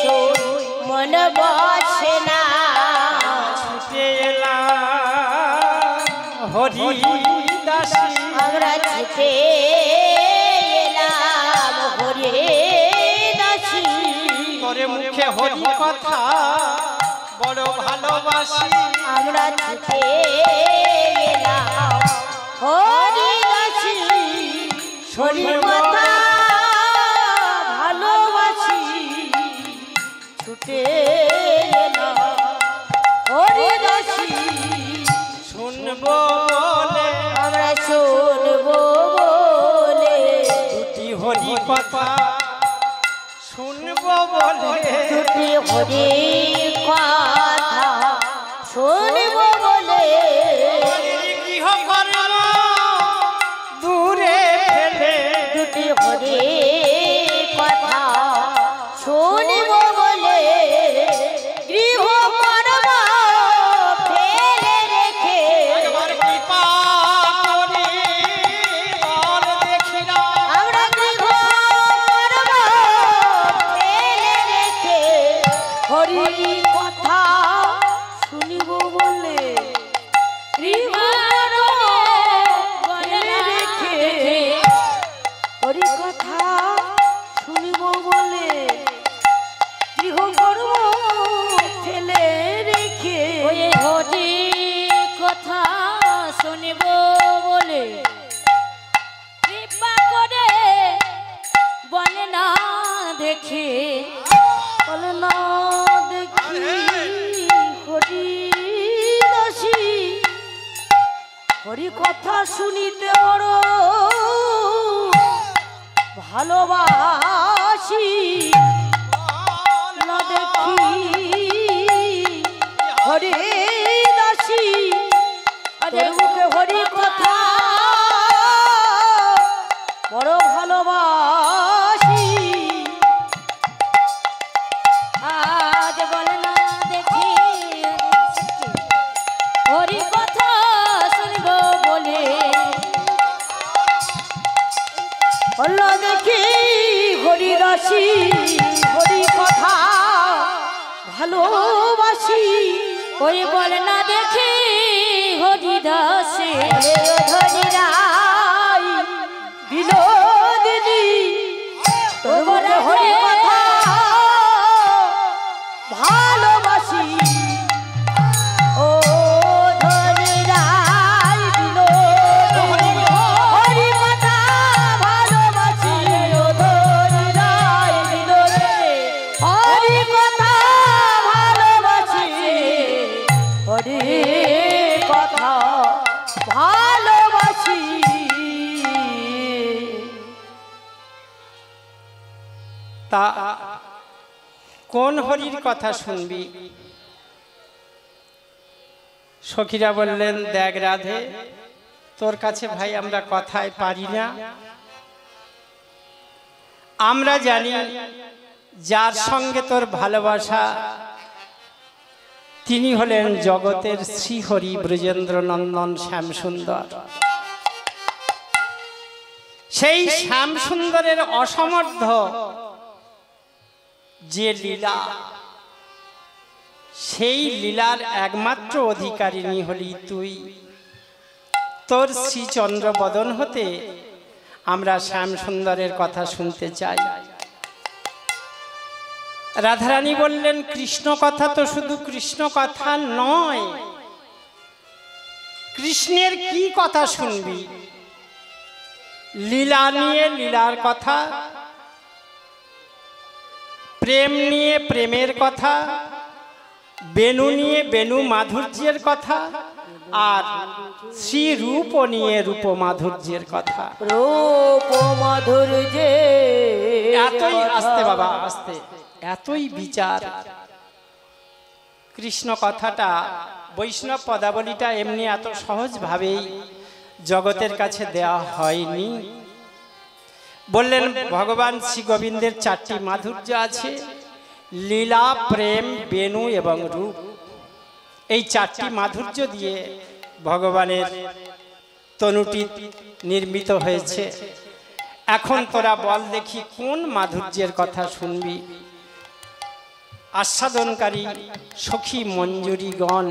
শোন মন বসে না, ছুটে এলাম হরি দাসী, আমরা ছুটে এলাম হরি দাসী, তোরে মুখে হরি কথা বড় ভালোবাসি, আমরা ছুটে এলাম হরি দাসী, হরি কথা ভালোবাসি, ছুটে এলাম হরি দাসী, শুনবো বলে আমরা শুনবো বলে, দুটি হরি কথা শুনবো বলে, দুটি হরি কথা শুনবো বলে, গৃহ কর্ম দূরে ফেলে, দুটি হরি কথা শুনবো বলে, গৃহ কর্ম ফেলে রেখে, একবার কৃপা করে বল দেখি না, আমরা গৃহ কর্ম ফেলে রেখে, হরি কথা শুনিব বলে, গৃহ কর্ম ফেলে রেখে, হরি কথা শুনিব বলে, গৃহ কর্ম ফেলে রেখে, ওই হরি কথা শুনিব বলে, কৃপা করে বলে না দেখে, বলে না দেখি হরি দাসী, হরি কথা শুনিতে বড় ভালোবাসি, না দেখি হরি দাসী, তোর মুখে হরি কথা বড় ভালোবাসি, আজ বলে না দেখি হরি কথা শুনব বলে, হলো দেখি হরি দাসী, হরি কথা ভালোবাসি, ওই বলে না দেখি হরি দাসী, হরি রাই বিনোদিনী, তোর বলে হরি কথা ভালোবাসি, ও ধরি ভালোবাসি। তা কোন হরির কথা শুনবি? সখীরা বললেন, দেখ রাধে, তোর কাছে ভাই আমরা কথায় পারি না। আমরা জানি যার সঙ্গে তোর ভালোবাসা তিনি হলেন জগতের শ্রীহরি ব্রজেন্দ্র নন্দন শ্যামসুন্দর। সেই শ্যামসুন্দরের অসমর্থ যে লীলা, সেই লীলার একমাত্র অধিকারিণী হলি তুই। তোর শ্রীচন্দ্র বদন হতে আমরা শ্যামসুন্দরের কথা শুনতে চাই। রাধারানী বললেন, কৃষ্ণ কথা তো শুধু কৃষ্ণ কথা নয়, কৃষ্ণের কি কথা শুনবি? লীলা নিয়ে লীলার কথা, প্রেম নিয়ে প্রেমের কথা, বেনু নিয়ে বেনু মাধুর্যের কথা, আর শ্রী রূপ নিয়ে রূপ মাধুর্যের কথা। রূপ মাধুর্য এতই আস্তে বাবা, আস্তে, এতই বিচার। কৃষ্ণ কথাটা, বৈষ্ণব পদাবলীটা এমনি এত সহজভাবেই জগতের কাছে দেওয়া হয়নি। বললেন ভগবান শ্রী গোবিন্দের 4টি মাধুর্য আছে, লীলা, প্রেম, বেনু এবং রূপ। এই 4টি মাধুর্য দিয়ে ভগবানের তনুটি নির্মিত হয়েছে। এখন তোরা বল দেখি কোন মাধুর্যের কথা শুনবি? আস্বাদনকারী সখী মঞ্জুরিগণ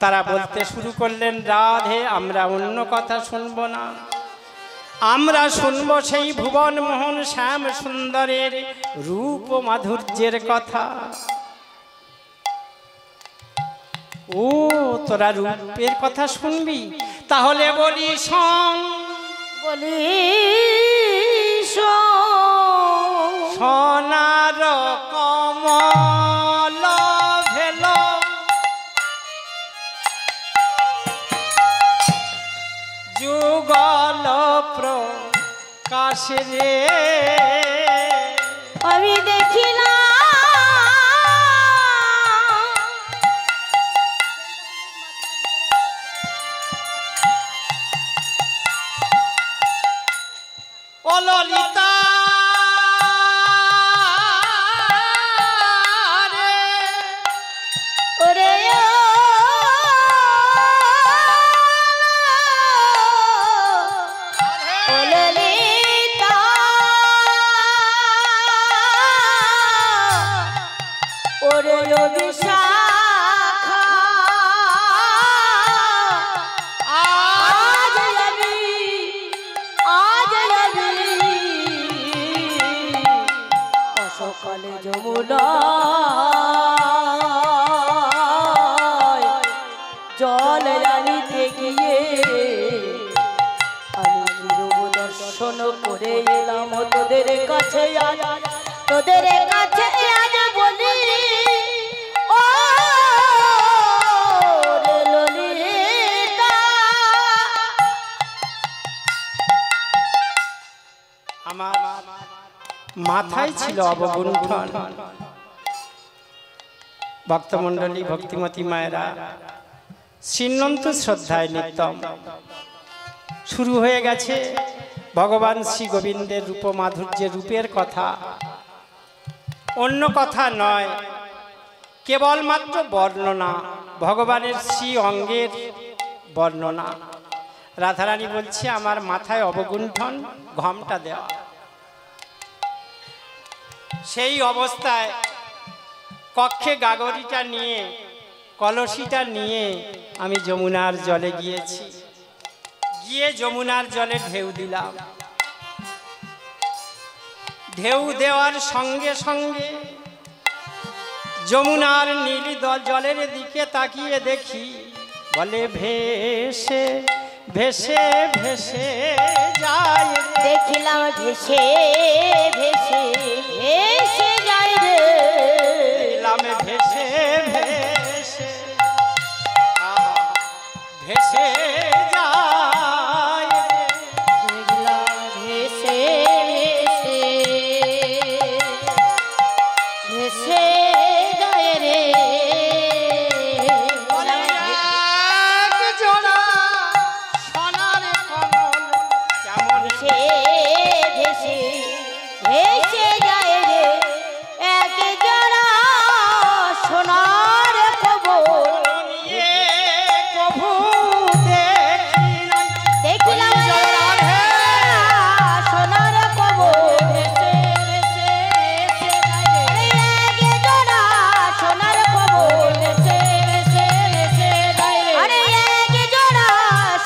তারা বলতে শুরু করলেন, রাধে আমরা অন্য কথা শুনব না, আমরা শুনব সেই ভুবন মোহন শ্যাম সুন্দরের রূপ মাধুর্যের কথা। ও তোরা রূপের কথা শুনবি? তাহলে বলি শোন, বলি সোনার কমল ভেল যুগল প্রকাশ রে, আমি দেখিলাম ও ললিতা রে, ওরে ও ললিতা, ওরে বিশাখা, আজ আমি সকালে যমুনা জল আনিতে গিয়ে আমি নীরব দর্শন করে এলাম তোদের কাছে। তোদের কাছে আজ বলি, ও রে ললিতা, আমার মাথায় ছিল অবগুণ্ঠন। ভক্তমণ্ডলী, ভক্তিমতী মায়েরা, শ্রীনন্ত শ্রদ্ধায় নিত্যম শুরু হয়ে গেছে ভগবান শ্রী গোবিন্দের রূপ মাধুর্যের রূপের কথা। অন্য কথা নয়, কেবলমাত্র বর্ণনা, ভগবানের শ্রী অঙ্গের বর্ণনা। রাধারানী বলছে, আমার মাথায় অবগুণ্ঠন, ঘমটা দেওয়া। সেই অবস্থায় কক্ষে গাগরিটা নিয়ে, কলসিটা নিয়ে আমি যমুনার জলে গিয়েছি। গিয়ে যমুনার জলে ঢেউ দিলাম। ঢেউ দেওয়ার সঙ্গে সঙ্গে যমুনার নীল জলের দিকে তাকিয়ে দেখি, বলে ভেসে ভেসে ভেসে যায়, দেখিলাম ভেসে ভেসে ভেসে যায় রে, দেখলাম ভেসে ভেসে ভেসে যায় দেখলাম ভেসে ভেসে যায় রে এক জোড়া সোনার কমল কেমন ভেসে ভেসে ভেসে যায় রে এক জোড়া সোনার কবর নিয়ে কভু দেখি নাই। দেখলাম সোনার কবর ভেসে ভেসে ভেসে যায় রে এক জোড়া সোনার কবর ভেসে ভেসে ভেসে যায় রে আরে এক জোড়া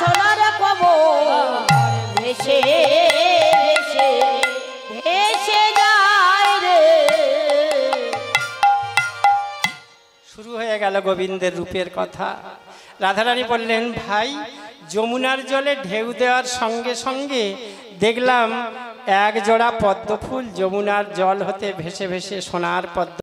সোনার কবর ভেসে ভেসে ভেসে যায় রে শুরু হয়ে গেল গোবিন্দের রূপের কথা। রাধারানী বললেন, ভাই যমুনার জলে ঢেউ দেওয়ার সঙ্গে সঙ্গে দেখলাম এক জোড়া পদ্ম ফুল যমুনার জল হতে ভেসে ভেসে সোনার পদ্ম